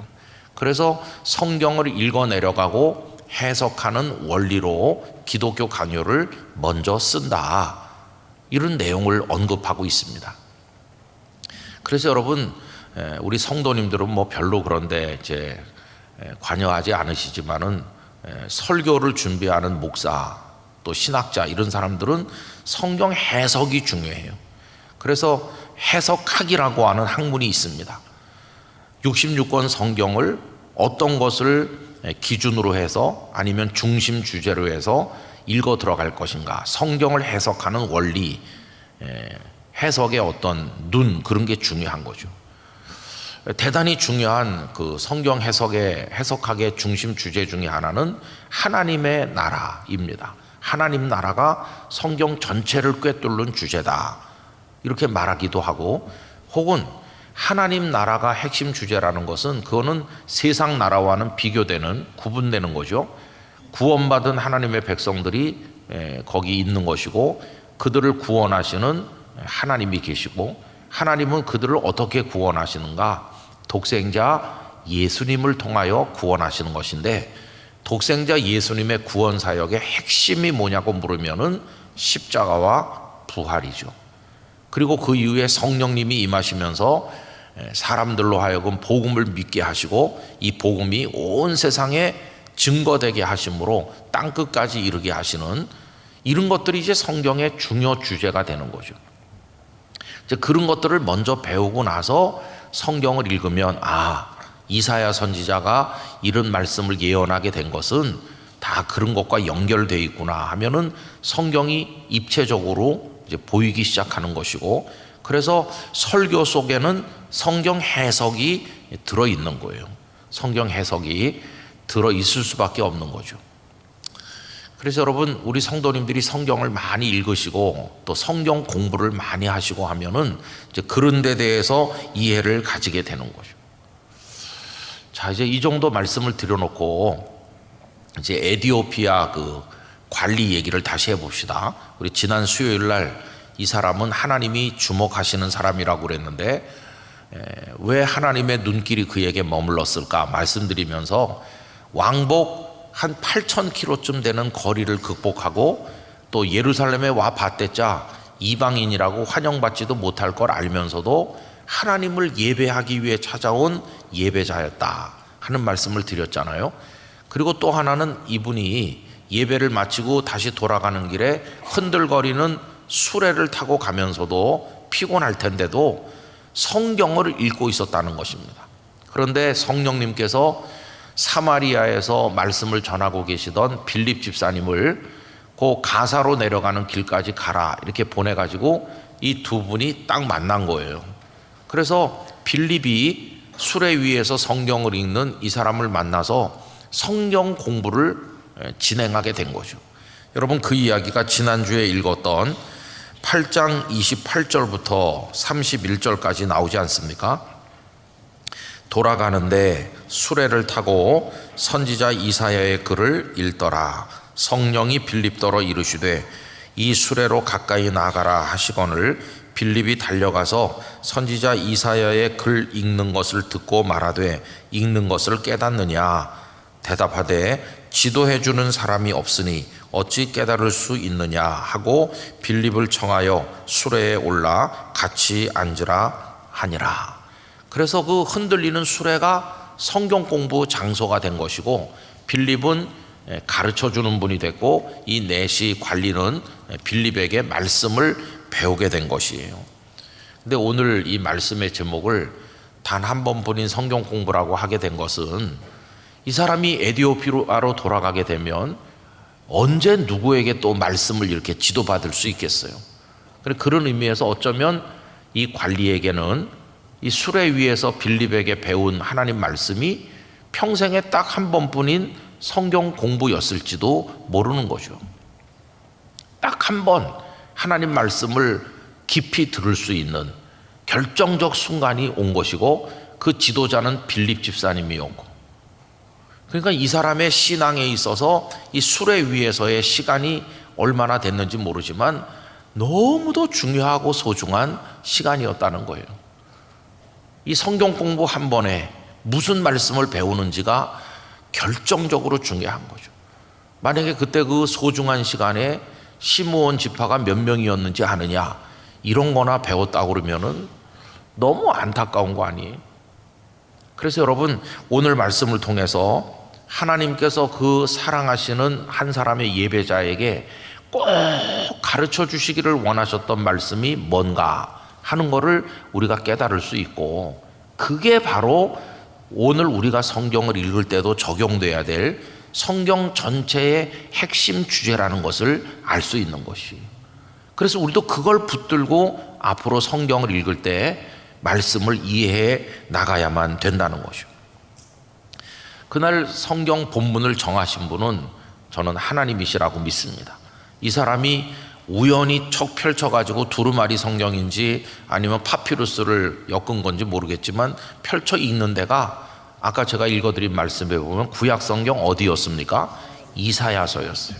Speaker 1: 그래서 성경을 읽어 내려가고 해석하는 원리로 기독교 강요를 먼저 쓴다, 이런 내용을 언급하고 있습니다. 그래서 여러분, 우리 성도님들은 뭐 별로 그런데 이제 관여하지 않으시지만은 설교를 준비하는 목사 또 신학자 이런 사람들은 성경 해석이 중요해요. 그래서 해석학이라고 하는 학문이 있습니다. 66권 성경을 어떤 것을 기준으로 해서 아니면 중심 주제로 해서 읽어 들어갈 것인가, 성경을 해석하는 원리, 해석의 어떤 눈, 그런 게 중요한 거죠. 대단히 중요한 그 성경 해석학의 중심 주제 중에 하나는 하나님의 나라입니다. 하나님 나라가 성경 전체를 꿰뚫는 주제다, 이렇게 말하기도 하고, 혹은 하나님 나라가 핵심 주제라는 것은 그거는 세상 나라와는 비교되는, 구분되는 거죠. 구원받은 하나님의 백성들이 거기 있는 것이고 그들을 구원하시는 하나님이 계시고, 하나님은 그들을 어떻게 구원하시는가? 독생자 예수님을 통하여 구원하시는 것인데, 독생자 예수님의 구원 사역의 핵심이 뭐냐고 물으면은 십자가와 부활이죠. 그리고 그 이후에 성령님이 임하시면서 사람들로 하여금 복음을 믿게 하시고 이 복음이 온 세상에 증거되게 하심으로 땅끝까지 이르게 하시는, 이런 것들이 이제 성경의 중요 주제가 되는 거죠. 이제 그런 것들을 먼저 배우고 나서 성경을 읽으면 이사야 선지자가 이런 말씀을 예언하게 된 것은 다 그런 것과 연결되어 있구나 하면은 성경이 입체적으로 이제 보이기 시작하는 것이고, 그래서 설교 속에는 성경 해석이 들어 있는 거예요. 성경 해석이 들어 있을 수밖에 없는 거죠. 그래서 여러분, 우리 성도님들이 성경을 많이 읽으시고 또 성경 공부를 많이 하시고 하면은 이제 그런 데 대해서 이해를 가지게 되는 거죠. 자, 이제 이 정도 말씀을 드려놓고 이제 에디오피아 그 관리 얘기를 다시 해봅시다. 우리 지난 수요일 날 이 사람은 하나님이 주목하시는 사람이라고 그랬는데 왜 하나님의 눈길이 그에게 머물렀을까 말씀드리면서, 왕복 한 8,000km쯤 되는 거리를 극복하고 또 예루살렘에 와 봤댔자 이방인이라고 환영받지도 못할 걸 알면서도 하나님을 예배하기 위해 찾아온 예배자였다 하는 말씀을 드렸잖아요. 그리고 또 하나는 이분이 예배를 마치고 다시 돌아가는 길에 흔들거리는 수레를 타고 가면서도 피곤할 텐데도 성경을 읽고 있었다는 것입니다. 그런데 성령님께서 사마리아에서 말씀을 전하고 계시던 빌립 집사님을 그 가사로 내려가는 길까지 가라 이렇게 보내가지고 이 두 분이 딱 만난 거예요. 그래서 빌립이 수레 위에서 성경을 읽는 이 사람을 만나서 성경 공부를 진행하게 된 거죠. 여러분, 그 이야기가 지난주에 읽었던 8장 28절부터 31절까지 나오지 않습니까? 돌아가는데 수레를 타고 선지자 이사야의 글을 읽더라. 성령이 빌립더러 이르시되 이 수레로 가까이 나가라 하시거늘 빌립이 달려가서 선지자 이사야의 글 읽는 것을 듣고 말하되 읽는 것을 깨닫느냐? 대답하되 지도해 주는 사람이 없으니 어찌 깨달을 수 있느냐 하고 빌립을 청하여 수레에 올라 같이 앉으라 하니라. 그래서 그 흔들리는 수레가 성경 공부 장소가 된 것이고 빌립은 가르쳐 주는 분이 됐고 이 넷이 관리는 빌립에게 말씀을 배우게 된 것이에요. 근데 오늘 이 말씀의 제목을 단 한 번뿐인 성경 공부라고 하게 된 것은 이 사람이 에티오피아로 돌아가게 되면 언제 누구에게 또 말씀을 이렇게 지도받을 수 있겠어요. 그런 의미에서 어쩌면 이 관리에게는 이 수레 위에서 빌립에게 배운 하나님 말씀이 평생에 딱 한 번뿐인 성경 공부였을지도 모르는 거죠. 딱 한 번 하나님 말씀을 깊이 들을 수 있는 결정적 순간이 온 것이고 그 지도자는 빌립 집사님이었고, 그러니까 이 사람의 신앙에 있어서 이 수레 위에서의 시간이 얼마나 됐는지 모르지만 너무도 중요하고 소중한 시간이었다는 거예요. 이 성경 공부 한 번에 무슨 말씀을 배우는지가 결정적으로 중요한 거죠. 만약에 그때 그 소중한 시간에 시므온 지파가 몇 명이었는지 아느냐 이런 거나 배웠다고 그러면은 너무 안타까운 거 아니에요? 그래서 여러분 오늘 말씀을 통해서 하나님께서 그 사랑하시는 한 사람의 예배자에게 꼭 가르쳐 주시기를 원하셨던 말씀이 뭔가 하는 것을 우리가 깨달을 수 있고, 그게 바로 오늘 우리가 성경을 읽을 때도 적용돼야 될 성경 전체의 핵심 주제라는 것을 알 수 있는 것이. 그래서 우리도 그걸 붙들고 앞으로 성경을 읽을 때 말씀을 이해해 나가야만 된다는 것이죠. 그날 성경 본문을 정하신 분은 저는 하나님이시라고 믿습니다. 이 사람이 우연히 척 펼쳐가지고 두루마리 성경인지 아니면 파피루스를 엮은 건지 모르겠지만 펼쳐 읽는 데가 아까 제가 읽어드린 말씀에 보면 구약 성경 어디였습니까? 이사야서였어요.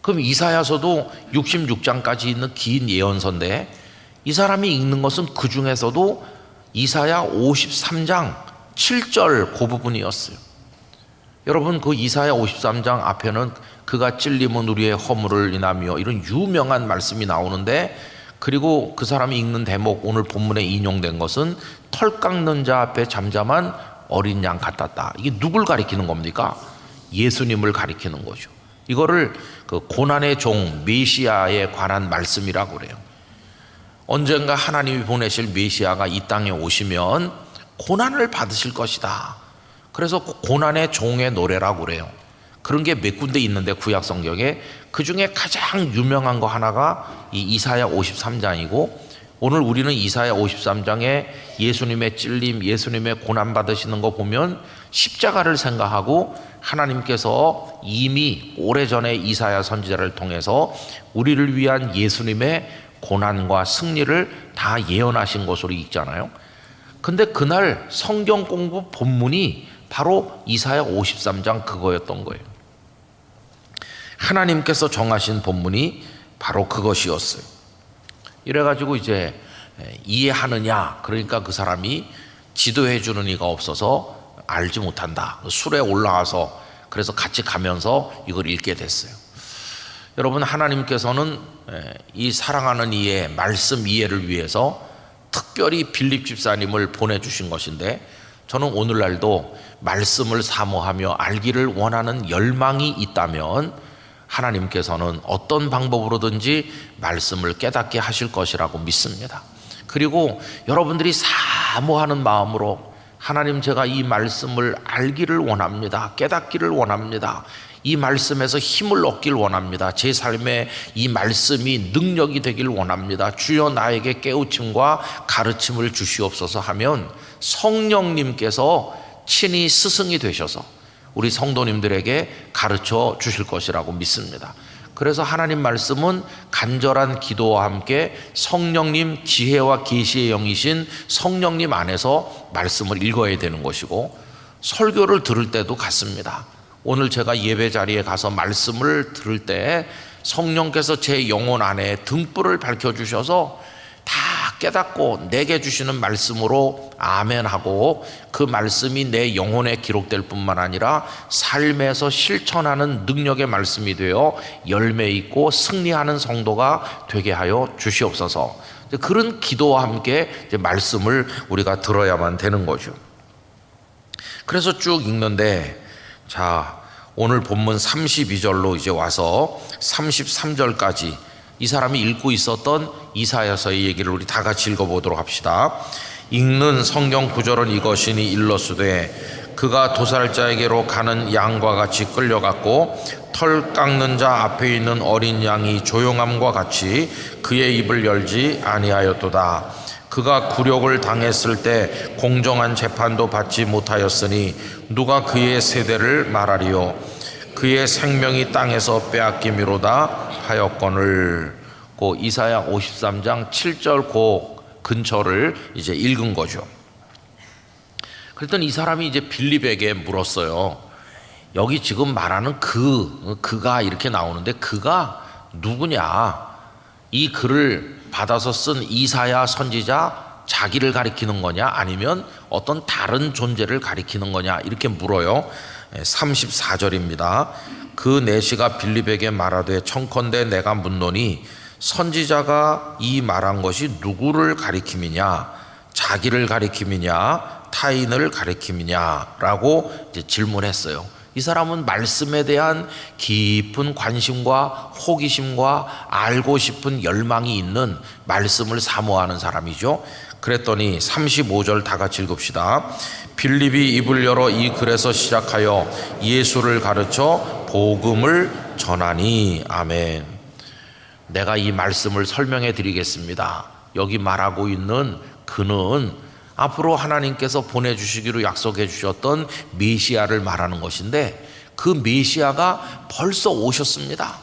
Speaker 1: 그럼 이사야서도 66장까지 있는 긴 예언서인데 이 사람이 읽는 것은 그 중에서도 이사야 53장 7절 그 부분이었어요. 여러분 그 이사야 53장 앞에는 그가 찔림은 우리의 허물을 인하며 이런 유명한 말씀이 나오는데, 그리고 그 사람이 읽는 대목 오늘 본문에 인용된 것은 털 깎는 자 앞에 잠잠한 어린 양 같았다. 이게 누굴 가리키는 겁니까? 예수님을 가리키는 거죠. 이거를 그 고난의 종 메시아에 관한 말씀이라고 그래요. 언젠가 하나님이 보내실 메시아가 이 땅에 오시면 고난을 받으실 것이다. 그래서 고난의 종의 노래라고 그래요. 그런 게 몇 군데 있는데 구약 성경에 그 중에 가장 유명한 거 하나가 이 이사야 53장이고, 오늘 우리는 이사야 53장에 예수님의 찔림, 예수님의 고난 받으시는 거 보면 십자가를 생각하고 하나님께서 이미 오래전에 이사야 선지자를 통해서 우리를 위한 예수님의 고난과 승리를 다 예언하신 것으로 읽잖아요. 근데 그날 성경 공부 본문이 바로 이사야 53장 그거였던 거예요. 하나님께서 정하신 본문이 바로 그것이었어요. 이래가지고 이제 이해하느냐, 그러니까 그 사람이 지도해 주는 이가 없어서 알지 못한다. 수레에 올라와서 그래서 같이 가면서 이걸 읽게 됐어요. 여러분 하나님께서는 이 사랑하는 이의 말씀 이해를 위해서 특별히 빌립 집사님을 보내주신 것인데, 저는 오늘날도 말씀을 사모하며 알기를 원하는 열망이 있다면 하나님께서는 어떤 방법으로든지 말씀을 깨닫게 하실 것이라고 믿습니다. 그리고 여러분들이 사모하는 마음으로 하나님 제가 이 말씀을 알기를 원합니다. 깨닫기를 원합니다. 이 말씀에서 힘을 얻길 원합니다. 제 삶에 이 말씀이 능력이 되길 원합니다. 주여 나에게 깨우침과 가르침을 주시옵소서 하면 성령님께서 친히 스승이 되셔서 우리 성도님들에게 가르쳐 주실 것이라고 믿습니다. 그래서 하나님 말씀은 간절한 기도와 함께 성령님 지혜와 계시의 영이신 성령님 안에서 말씀을 읽어야 되는 것이고, 설교를 들을 때도 같습니다. 오늘 제가 예배 자리에 가서 말씀을 들을 때 성령께서 제 영혼 안에 등불을 밝혀주셔서 다 깨닫고 내게 주시는 말씀으로 아멘하고, 그 말씀이 내 영혼에 기록될 뿐만 아니라 삶에서 실천하는 능력의 말씀이 되어 열매 있고 승리하는 성도가 되게 하여 주시옵소서. 그런 기도와 함께 이제 말씀을 우리가 들어야만 되는 거죠. 그래서 쭉 읽는데, 자, 오늘 본문 32절로 이제 와서 33절까지 이 사람이 읽고 있었던 이사야서의 얘기를 우리 다 같이 읽어보도록 합시다. 읽는 성경 구절은 이것이니 일러스되 그가 도살자에게로 가는 양과 같이 끌려갔고 털 깎는 자 앞에 있는 어린 양이 조용함과 같이 그의 입을 열지 아니하였도다. 그가 굴욕을 당했을 때 공정한 재판도 받지 못하였으니 누가 그의 세대를 말하리요. 그의 생명이 땅에서 빼앗김이로다 하였거늘. 그 이사야 53장 7절 그 근처를 이제 읽은 거죠. 그랬더니 이 사람이 이제 빌립에게 물었어요. 여기 지금 말하는 그가 이렇게 나오는데 그가 누구냐? 이 글을 받아서 쓴 이사야 선지자 자기를 가리키는 거냐, 아니면 어떤 다른 존재를 가리키는 거냐, 이렇게 물어요. 34절입니다. 그 내시가 빌립에게 말하되 청컨대 내가 묻노니 선지자가 이 말한 것이 누구를 가리킴이냐, 자기를 가리킴이냐, 타인을 가리킴이냐 라고 이제 질문했어요. 이 사람은 말씀에 대한 깊은 관심과 호기심과 알고 싶은 열망이 있는, 말씀을 사모하는 사람이죠. 그랬더니 35절 다 같이 읽읍시다. 빌립이 입을 열어 이 글에서 시작하여 예수를 가르쳐 복음을 전하니. 아멘. 내가 이 말씀을 설명해 드리겠습니다. 여기 말하고 있는 그는 앞으로 하나님께서 보내주시기로 약속해 주셨던 메시아를 말하는 것인데, 그 메시아가 벌써 오셨습니다.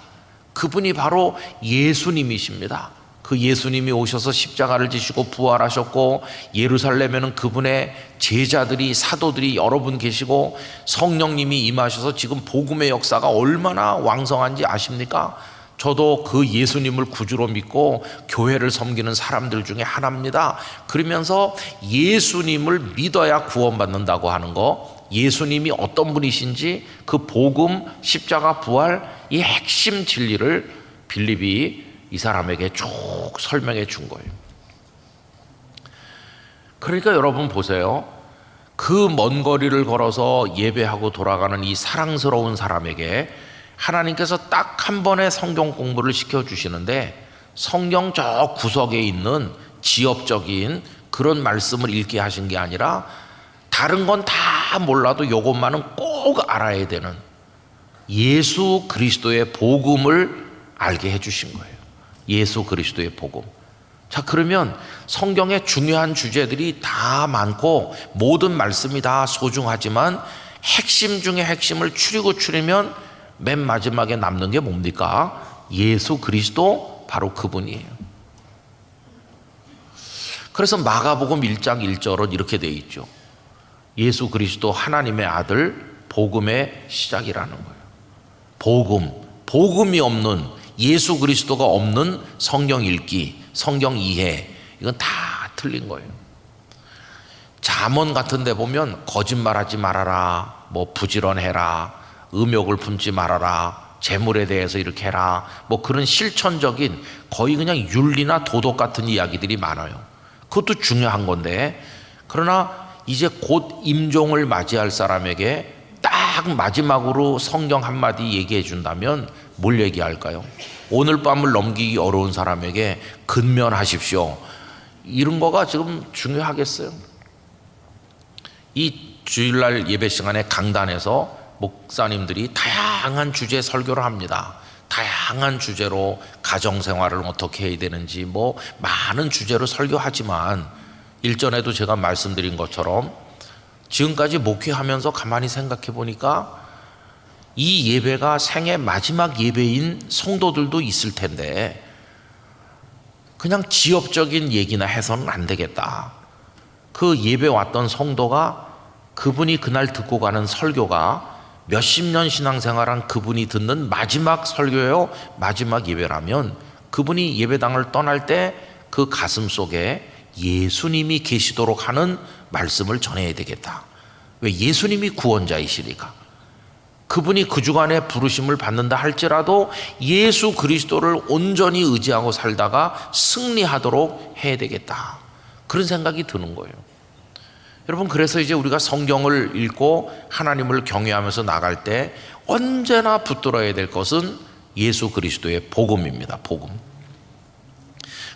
Speaker 1: 그분이 바로 예수님이십니다. 그 예수님이 오셔서 십자가를 지시고 부활하셨고, 예루살렘에는 그분의 제자들이, 사도들이 여러 분 계시고 성령님이 임하셔서 지금 복음의 역사가 얼마나 왕성한지 아십니까? 저도 그 예수님을 구주로 믿고 교회를 섬기는 사람들 중에 하나입니다. 그러면서 예수님을 믿어야 구원받는다고 하는 거, 예수님이 어떤 분이신지 그 복음, 십자가, 부활, 이 핵심 진리를 빌립이 이 사람에게 쭉 설명해 준 거예요. 그러니까 여러분 보세요. 그 먼 거리를 걸어서 예배하고 돌아가는 이 사랑스러운 사람에게 하나님께서 딱 한 번의 성경 공부를 시켜주시는데, 성경 저 구석에 있는 지엽적인 그런 말씀을 읽게 하신 게 아니라 다른 건 다 몰라도 이것만은 꼭 알아야 되는 예수 그리스도의 복음을 알게 해주신 거예요. 예수 그리스도의 복음. 자, 그러면 성경에 중요한 주제들이 다 많고 모든 말씀이 다 소중하지만 핵심 중에 핵심을 추리면 맨 마지막에 남는 게 뭡니까? 예수 그리스도, 바로 그분이에요. 그래서 마가복음 1장 1절은 이렇게 되어 있죠. 예수 그리스도 하나님의 아들, 복음의 시작이라는 거예요. 복음이 없는, 예수 그리스도가 없는 성경 읽기, 성경 이해, 이건 다 틀린 거예요. 잠언 같은 데 보면 거짓말하지 말아라, 뭐 부지런해라, 음욕을 품지 말아라, 재물에 대해서 이렇게 해라, 뭐 그런 실천적인 거의 그냥 윤리나 도덕 같은 이야기들이 많아요. 그것도 중요한 건데, 그러나 이제 곧 임종을 맞이할 사람에게 딱 마지막으로 성경 한마디 얘기해 준다면 뭘 얘기할까요? 오늘 밤을 넘기기 어려운 사람에게 근면하십시오, 이런 거가 지금 중요하겠어요? 이 주일날 예배 시간에 강단에서 목사님들이 다양한 주제 설교를 합니다. 다양한 주제로 가정생활을 어떻게 해야 되는지 뭐 많은 주제로 설교하지만, 일전에도 제가 말씀드린 것처럼 지금까지 목회하면서 가만히 생각해 보니까 이 예배가 생애 마지막 예배인 성도들도 있을 텐데 그냥 지엽적인 얘기나 해서는 안 되겠다. 그 예배 왔던 성도가 그분이 그날 듣고 가는 설교가 몇십 년 신앙생활한 그분이 듣는 마지막 설교요, 마지막 예배라면 그분이 예배당을 떠날 때 그 가슴 속에 예수님이 계시도록 하는 말씀을 전해야 되겠다. 왜? 예수님이 구원자이시니까. 그분이 그 주간에 부르심을 받는다 할지라도 예수 그리스도를 온전히 의지하고 살다가 승리하도록 해야 되겠다. 그런 생각이 드는 거예요. 여러분, 그래서 이제 우리가 성경을 읽고 하나님을 경외하면서 나갈 때 언제나 붙들어야 될 것은 예수 그리스도의 복음입니다. 복음.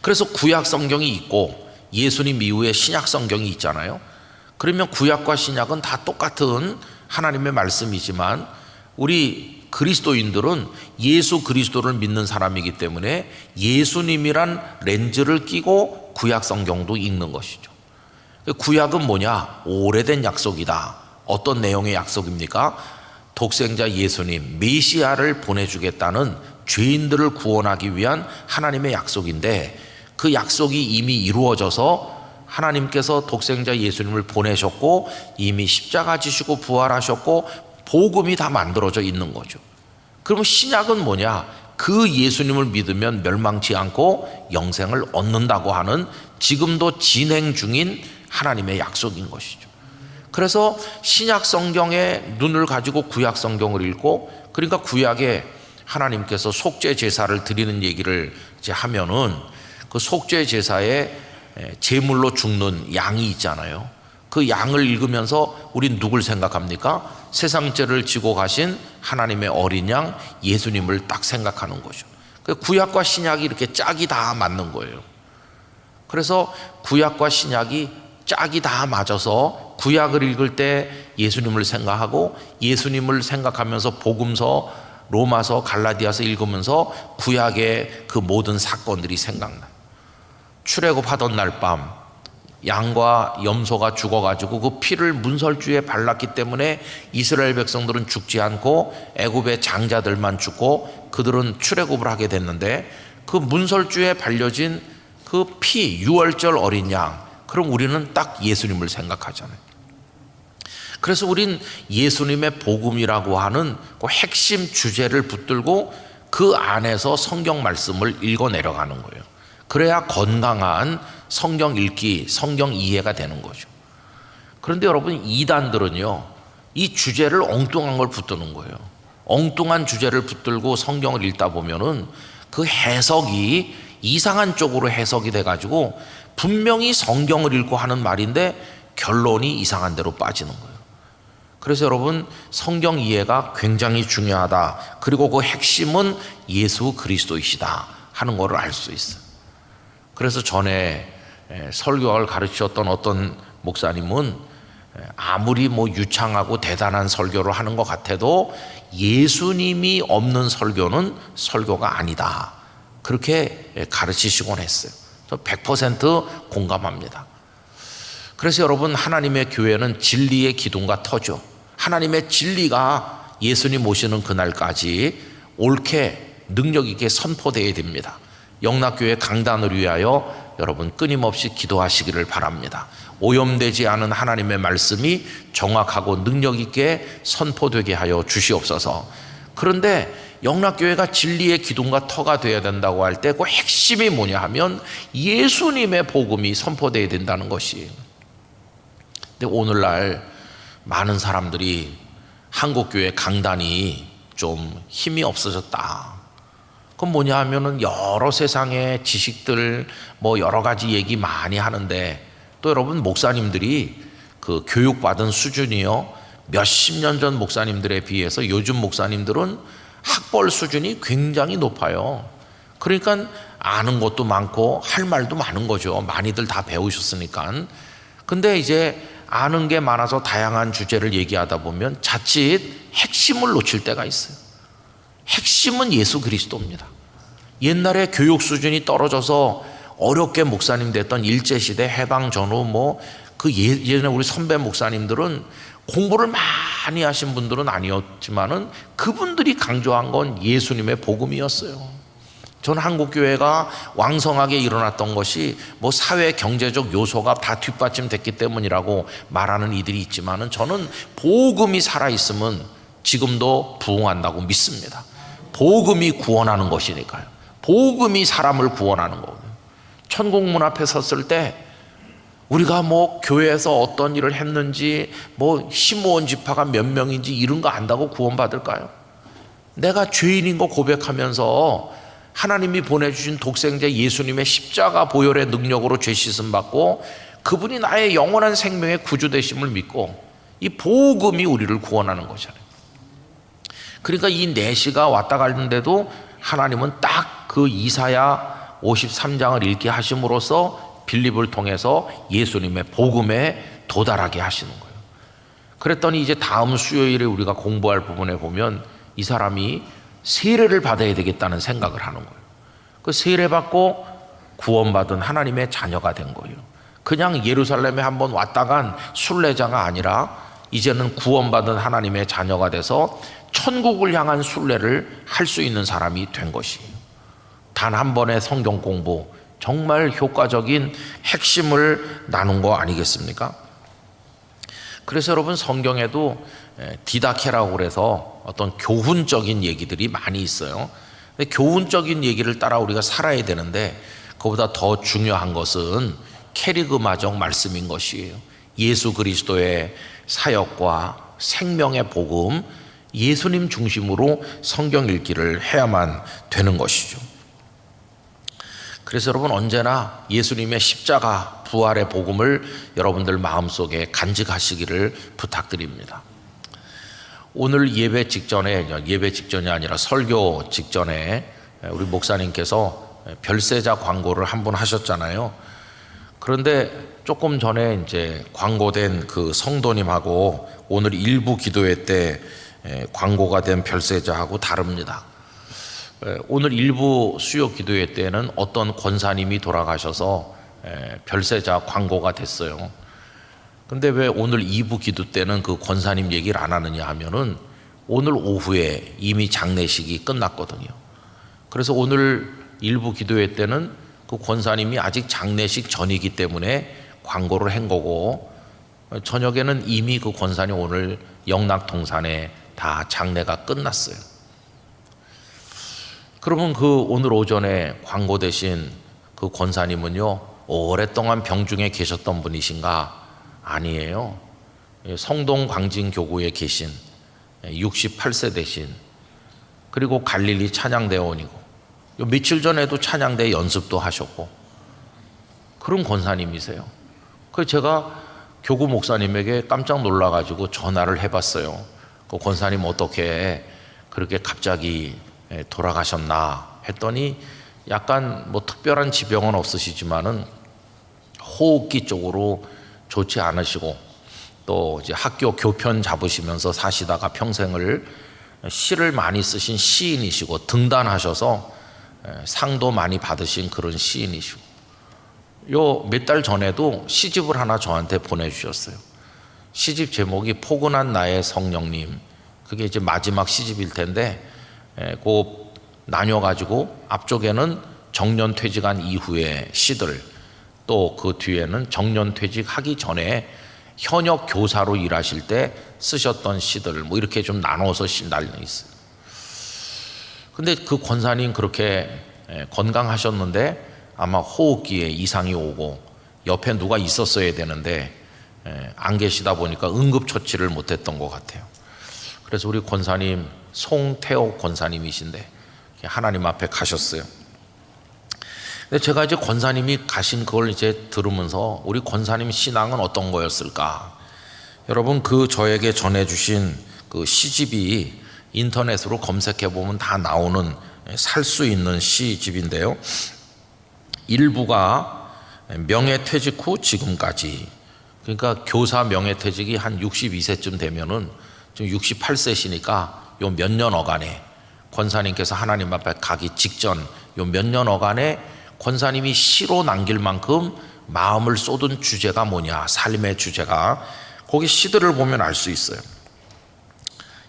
Speaker 1: 그래서 구약 성경이 있고 예수님 이후에 신약 성경이 있잖아요. 그러면 구약과 신약은 다 똑같은 하나님의 말씀이지만 우리 그리스도인들은 예수 그리스도를 믿는 사람이기 때문에 예수님이란 렌즈를 끼고 구약 성경도 읽는 것이죠. 구약은 뭐냐? 오래된 약속이다. 어떤 내용의 약속입니까? 독생자 예수님 메시아를 보내주겠다는 죄인들을 구원하기 위한 하나님의 약속인데 그 약속이 이미 이루어져서 하나님께서 독생자 예수님을 보내셨고 이미 십자가 지시고 부활하셨고 복음이 다 만들어져 있는 거죠. 그러면 신약은 뭐냐? 그 예수님을 믿으면 멸망치 않고 영생을 얻는다고 하는 지금도 진행 중인 하나님의 약속인 것이죠. 그래서 신약 성경의 눈을 가지고 구약 성경을 읽고, 그러니까 구약에 하나님께서 속죄 제사를 드리는 얘기를 이제 하면은 그 속죄 제사에 제물로 죽는 양이 있잖아요. 그 양을 읽으면서 우린 누굴 생각합니까? 세상 죄를 지고 가신 하나님의 어린 양 예수님을 딱 생각하는 거죠. 구약과 신약이 이렇게 짝이 다 맞는 거예요. 그래서 구약과 신약이 짝이 다 맞아서 구약을 읽을 때 예수님을 생각하고 예수님을 생각하면서 복음서, 로마서, 갈라디아서 읽으면서 구약의 그 모든 사건들이 생각나요. 출애굽하던 날 밤 양과 염소가 죽어가지고 그 피를 문설주에 발랐기 때문에 이스라엘 백성들은 죽지 않고 애굽의 장자들만 죽고 그들은 출애굽을 하게 됐는데 그 문설주에 발려진 그 피, 유월절 어린 양, 그럼 우리는 딱 예수님을 생각하잖아요. 그래서 우린 예수님의 복음이라고 하는 그 핵심 주제를 붙들고 그 안에서 성경 말씀을 읽어 내려가는 거예요. 그래야 건강한 성경 읽기, 성경 이해가 되는 거죠. 그런데 여러분, 이단들은요, 이 주제를 엉뚱한 걸 붙드는 거예요. 엉뚱한 주제를 붙들고 성경을 읽다 보면은 그 해석이 이상한 쪽으로 해석이 돼가지고 분명히 성경을 읽고 하는 말인데 결론이 이상한 데로 빠지는 거예요. 그래서 여러분, 성경 이해가 굉장히 중요하다. 그리고 그 핵심은 예수 그리스도이시다 하는 것을 알 수 있어요. 그래서 전에 설교를 가르치셨던 어떤 목사님은 아무리 뭐 유창하고 대단한 설교를 하는 것 같아도 예수님이 없는 설교는 설교가 아니다. 그렇게 가르치시곤 했어요. 저 100% 공감합니다. 그래서 여러분, 하나님의 교회는 진리의 기둥과 터죠. 하나님의 진리가 예수님 오시는 그날까지 옳게 능력 있게 선포되어야 됩니다. 영락교회 강단을 위하여 여러분 끊임없이 기도하시기를 바랍니다. 오염되지 않은 하나님의 말씀이 정확하고 능력 있게 선포되게 하여 주시옵소서. 그런데 영락교회가 진리의 기둥과 터가 되어야 된다고 할 때 그 핵심이 뭐냐 하면 예수님의 복음이 선포되어야 된다는 것이. 근데 오늘날 많은 사람들이 한국교회 강단이 좀 힘이 없어졌다. 그건 뭐냐 하면은 여러 세상의 지식들 뭐 여러 가지 얘기 많이 하는데, 또 여러분, 목사님들이 그 교육받은 수준이요, 몇십 년 전 목사님들에 비해서 요즘 목사님들은 학벌 수준이 굉장히 높아요. 그러니까 아는 것도 많고 할 말도 많은 거죠. 많이들 다 배우셨으니까. 근데 이제 아는 게 많아서 다양한 주제를 얘기하다 보면 자칫 핵심을 놓칠 때가 있어요. 핵심은 예수 그리스도입니다. 옛날에 교육 수준이 떨어져서 어렵게 목사님 됐던 일제시대 해방 전후 뭐 그 예전에 우리 선배 목사님들은 공부를 많이 하신 분들은 아니었지만은 그분들이 강조한 건 예수님의 복음이었어요. 저는 한국교회가 왕성하게 일어났던 것이 뭐 사회 경제적 요소가 다 뒷받침됐기 때문이라고 말하는 이들이 있지만은 저는 복음이 살아있으면 지금도 부흥한다고 믿습니다. 복음이 구원하는 것이니까요. 복음이 사람을 구원하는 거거든요. 천국문 앞에 섰을 때 우리가 뭐 교회에서 어떤 일을 했는지 뭐 심오원 지파가 몇 명인지 이런 거 안다고 구원받을까요? 내가 죄인인 거 고백하면서 하나님이 보내주신 독생자 예수님의 십자가 보혈의 능력으로 죄 씻음 받고 그분이 나의 영원한 생명의 구주 되심을 믿고 이 복음이 우리를 구원하는 거잖아요. 그러니까 이 내시가 왔다 갔는데도 하나님은 딱 그 이사야 53장을 읽게 하심으로써 빌립을 통해서 예수님의 복음에 도달하게 하시는 거예요. 그랬더니 이제 다음 수요일에 우리가 공부할 부분에 보면 이 사람이 세례를 받아야 되겠다는 생각을 하는 거예요. 그 세례 받고 구원받은 하나님의 자녀가 된 거예요. 그냥 예루살렘에 한번 왔다 간 순례자가 아니라 이제는 구원받은 하나님의 자녀가 돼서 천국을 향한 순례를 할 수 있는 사람이 된 것이에요. 단 한 번의 성경 공부, 정말 효과적인 핵심을 나눈 거 아니겠습니까? 그래서 여러분 성경에도 디다케라고 그래서 어떤 교훈적인 얘기들이 많이 있어요. 근데 교훈적인 얘기를 따라 우리가 살아야 되는데 그보다 더 중요한 것은 캐리그마적 말씀인 것이에요. 예수 그리스도의 사역과 생명의 복음, 예수님 중심으로 성경 읽기를 해야만 되는 것이죠. 그래서 여러분 언제나 예수님의 십자가 부활의 복음을 여러분들 마음속에 간직하시기를 부탁드립니다. 오늘 예배 직전이 아니라 설교 직전에 우리 목사님께서 별세자 광고를 한 번 하셨잖아요. 그런데 조금 전에 이제 광고된 그 성도님하고 오늘 일부 기도회 때 광고가 된 별세자하고 다릅니다. 오늘 일부 수요 기도회 때는 어떤 권사님이 돌아가셔서 별세자 광고가 됐어요. 근데 왜 오늘 2부 기도 때는 그 권사님 얘기를 안 하느냐 하면은 오늘 오후에 이미 장례식이 끝났거든요. 그래서 오늘 1부 기도회 때는 그 권사님이 아직 장례식 전이기 때문에 광고를 한 거고 저녁에는 이미 그 권사님 오늘 영락동산에 다 장례가 끝났어요. 그러면 그 오늘 오전에 광고 되신 그 권사님은요 오랫동안 병중에 계셨던 분이신가? 아니에요. 성동 광진교구에 계신 68세 되신 그리고 갈릴리 찬양대원이고 며칠 전에도 찬양대 연습도 하셨고 그런 권사님이세요. 그래서 제가 교구 목사님에게 깜짝 놀라가지고 전화를 해봤어요. 그 권사님 어떻게 그렇게 갑자기 돌아가셨나 했더니 약간 뭐 특별한 지병은 없으시지만은 호흡기 쪽으로 좋지 않으시고 또 이제 학교 교편 잡으시면서 사시다가 평생을 시를 많이 쓰신 시인이시고 등단하셔서 상도 많이 받으신 그런 시인이시고 요 몇 달 전에도 시집을 하나 저한테 보내주셨어요. 시집 제목이 포근한 나의 성령님. 그게 이제 마지막 시집일 텐데 그 나뉘어가지고 앞쪽에는 정년퇴직한 이후의 시들 또 그 뒤에는 정년퇴직하기 전에 현역 교사로 일하실 때 쓰셨던 시들 뭐 이렇게 좀 나눠서 날려 있어요. 근데 그 권사님 그렇게 건강하셨는데 아마 호흡기에 이상이 오고 옆에 누가 있었어야 되는데 안 계시다 보니까 응급처치를 못했던 것 같아요. 그래서 우리 권사님 송태옥 권사님이신데 하나님 앞에 가셨어요. 근데 제가 이제 권사님이 가신 그걸 이제 들으면서 우리 권사님 신앙은 어떤 거였을까? 여러분 그 저에게 전해주신 그 시집이 인터넷으로 검색해 보면 다 나오는 살 수 있는 시집인데요. 일부가 명예퇴직 후 지금까지, 그러니까 교사 명예퇴직이 한 62세쯤 되면은 지금 68세시니까 요 몇 년 어간에 권사님께서 하나님 앞에 가기 직전 요 몇 년 어간에 권사님이 시로 남길 만큼 마음을 쏟은 주제가 뭐냐, 삶의 주제가 거기 시들을 보면 알 수 있어요.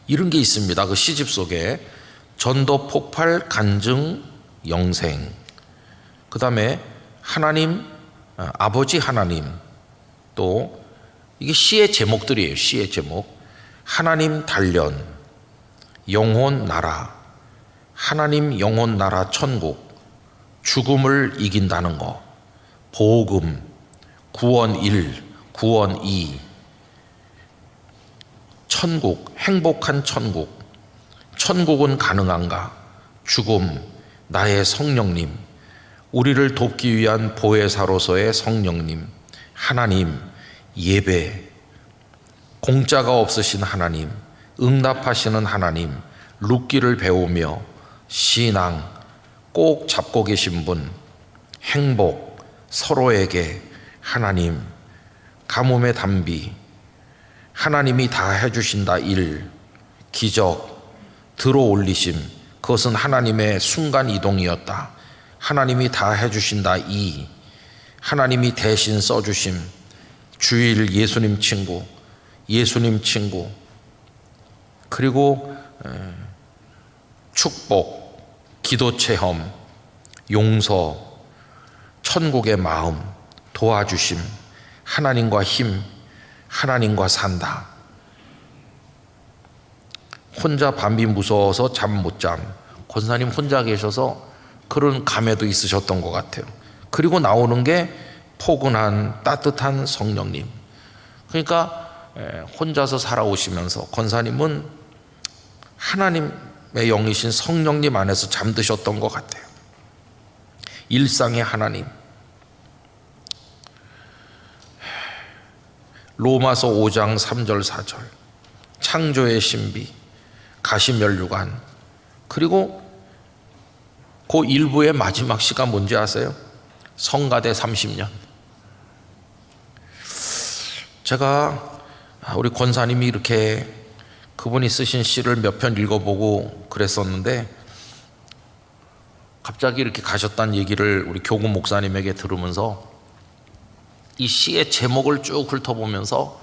Speaker 1: 이런 게 있습니다. 그 시집 속에 전도 폭발 간증 영생, 그 다음에 하나님, 아버지 하나님, 또 이게 시의 제목들이에요. 시의 제목. 하나님 단련, 영혼 나라, 하나님 영혼 나라 천국, 죽음을 이긴다는 거, 복음, 구원 1, 구원 2, 천국, 행복한 천국, 천국은 가능한가, 죽음, 나의 성령님, 우리를 돕기 위한 보혜사로서의 성령님, 하나님, 예배, 공짜가 없으신 하나님, 응답하시는 하나님, 룻기를 배우며 신앙, 꼭 잡고 계신 분, 행복, 서로에게 하나님, 가뭄의 단비, 하나님이 다 해주신다 1, 기적, 들어올리심, 그것은 하나님의 순간 이동이었다. 하나님이 다 해주신다 2, 하나님이 대신 써주심, 주일 예수님 친구, 예수님 친구, 그리고 축복, 기도 체험, 용서, 천국의 마음, 도와주심, 하나님과 힘, 하나님과 산다. 혼자 밤이 무서워서 잠 못 잠. 권사님 혼자 계셔서 그런 감회도 있으셨던 것 같아요. 그리고 나오는 게 포근한 따뜻한 성령님. 그러니까 혼자서 살아오시면서 권사님은 하나님의 영이신 성령님 안에서 잠드셨던 것 같아요. 일상의 하나님. 로마서 5장 3절 4절, 창조의 신비, 가시면류관, 그리고 그 일부의 마지막 시가 뭔지 아세요? 성가대 30년. 제가 우리 권사님이 이렇게 그분이 쓰신 시를 몇 편 읽어보고 그랬었는데, 갑자기 이렇게 가셨다는 얘기를 우리 교구 목사님에게 들으면서 이 시의 제목을 쭉 훑어보면서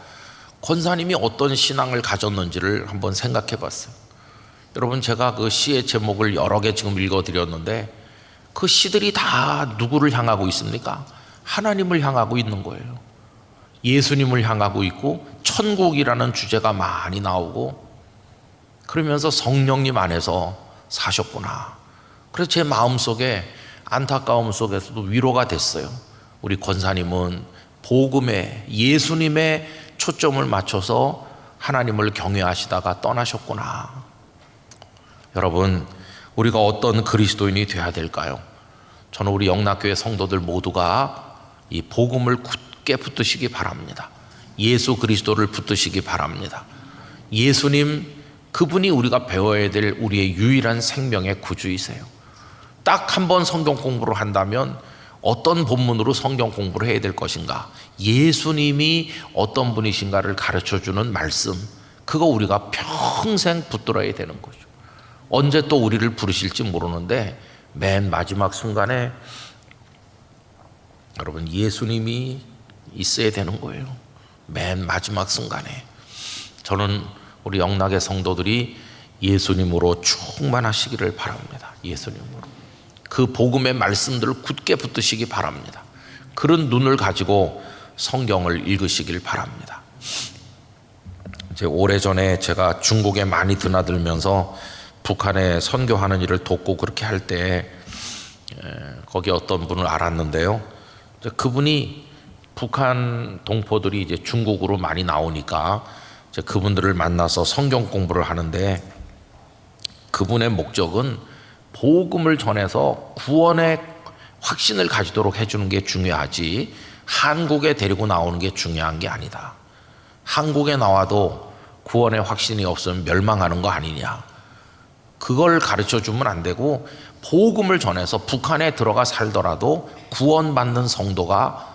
Speaker 1: 권사님이 어떤 신앙을 가졌는지를 한번 생각해 봤어요. 여러분, 제가 그 시의 제목을 여러 개 지금 읽어드렸는데 그 시들이 다 누구를 향하고 있습니까? 하나님을 향하고 있는 거예요. 예수님을 향하고 있고 천국이라는 주제가 많이 나오고, 그러면서 성령님 안에서 사셨구나. 그래서 제 마음속에 안타까움 속에서도 위로가 됐어요. 우리 권사님은 복음에, 예수님의 초점을 맞춰서 하나님을 경외하시다가 떠나셨구나. 여러분, 우리가 어떤 그리스도인이 되어야 될까요? 저는 우리 영락교회 성도들 모두가 이 복음을 굳게 붙드시기 바랍니다. 예수 그리스도를 붙드시기 바랍니다. 예수님, 그분이 우리가 배워야 될 우리의 유일한 생명의 구주이세요. 딱 한 번 성경 공부를 한다면 어떤 본문으로 성경 공부를 해야 될 것인가, 예수님이 어떤 분이신가를 가르쳐주는 말씀, 그거 우리가 평생 붙들어야 되는 거죠. 언제 또 우리를 부르실지 모르는데 맨 마지막 순간에 여러분, 예수님이 있어야 되는 거예요. 맨 마지막 순간에. 저는 우리 영락의 성도들이 예수님으로 충만하시기를 바랍니다. 예수님으로. 그 복음의 말씀들을 굳게 붙드시기 바랍니다. 그런 눈을 가지고 성경을 읽으시길 바랍니다. 이제 오래전에 제가 중국에 많이 드나들면서 북한에 선교하는 일을 돕고 그렇게 할 때 거기 어떤 분을 알았는데요. 그분이 북한 동포들이 이제 중국으로 많이 나오니까 이제 그분들을 만나서 성경 공부를 하는데, 그분의 목적은 복음을 전해서 구원의 확신을 가지도록 해주는 게 중요하지, 한국에 데리고 나오는 게 중요한 게 아니다. 한국에 나와도 구원의 확신이 없으면 멸망하는 거 아니냐. 그걸 가르쳐 주면 안 되고, 복음을 전해서 북한에 들어가 살더라도 구원받는 성도가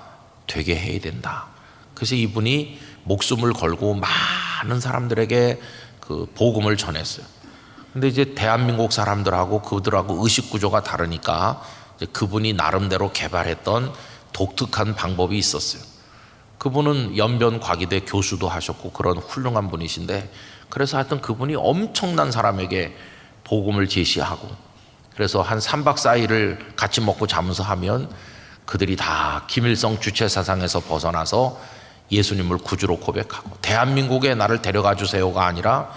Speaker 1: 되게 해야 된다. 그래서 이분이 목숨을 걸고 많은 사람들에게 그 복음을 전했어요. 근데 이제 대한민국 사람들하고 그들하고 의식 구조가 다르니까 이제 그분이 나름대로 개발했던 독특한 방법이 있었어요. 그분은 연변 과기대 교수도 하셨고 그런 훌륭한 분이신데, 그래서 하여튼 그분이 엄청난 사람에게 복음을 제시하고, 그래서 한 3박 4일을 같이 먹고 자면서 하면 그들이 다 김일성 주체 사상에서 벗어나서 예수님을 구주로 고백하고, 대한민국에 나를 데려가 주세요가 아니라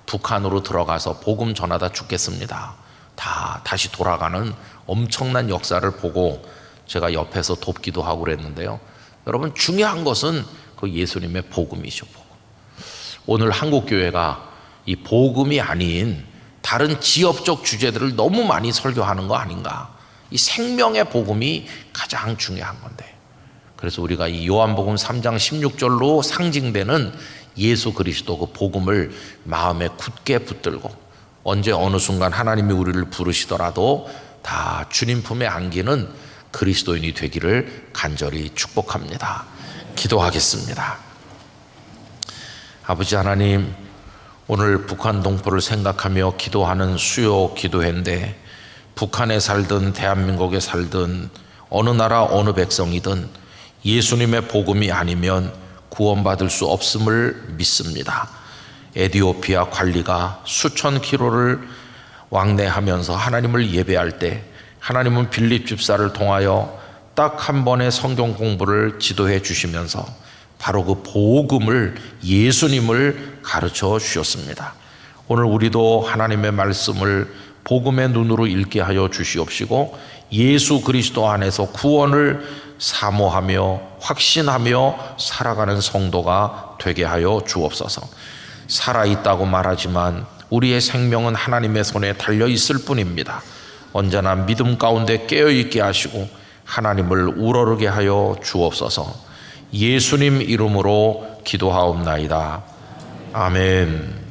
Speaker 1: 북한으로 들어가서 복음 전하다 죽겠습니다, 다 다시 돌아가는 엄청난 역사를 보고 제가 옆에서 돕기도 하고 그랬는데요. 여러분, 중요한 것은 그 예수님의 복음이죠. 복음. 오늘 한국교회가 이 복음이 아닌 다른 지역적 주제들을 너무 많이 설교하는 거 아닌가. 이 생명의 복음이 가장 중요한 건데, 그래서 우리가 이 요한복음 3장 16절로 상징되는 예수 그리스도 그 복음을 마음에 굳게 붙들고, 언제 어느 순간 하나님이 우리를 부르시더라도 다 주님 품에 안기는 그리스도인이 되기를 간절히 축복합니다. 기도하겠습니다. 아버지 하나님, 오늘 북한 동포를 생각하며 기도하는 수요 기도회인데, 북한에 살든 대한민국에 살든 어느 나라 어느 백성이든 예수님의 복음이 아니면 구원받을 수 없음을 믿습니다. 에티오피아 관리가 수천 킬로를 왕래하면서 하나님을 예배할 때 하나님은 빌립 집사를 통하여 딱 한 번의 성경 공부를 지도해 주시면서 바로 그 복음을, 예수님을 가르쳐 주셨습니다. 오늘 우리도 하나님의 말씀을 복음의 눈으로 읽게 하여 주시옵시고, 예수 그리스도 안에서 구원을 사모하며 확신하며 살아가는 성도가 되게 하여 주옵소서. 살아있다고 말하지만 우리의 생명은 하나님의 손에 달려 있을 뿐입니다. 언제나 믿음 가운데 깨어있게 하시고 하나님을 우러르게 하여 주옵소서. 예수님 이름으로 기도하옵나이다. 아멘.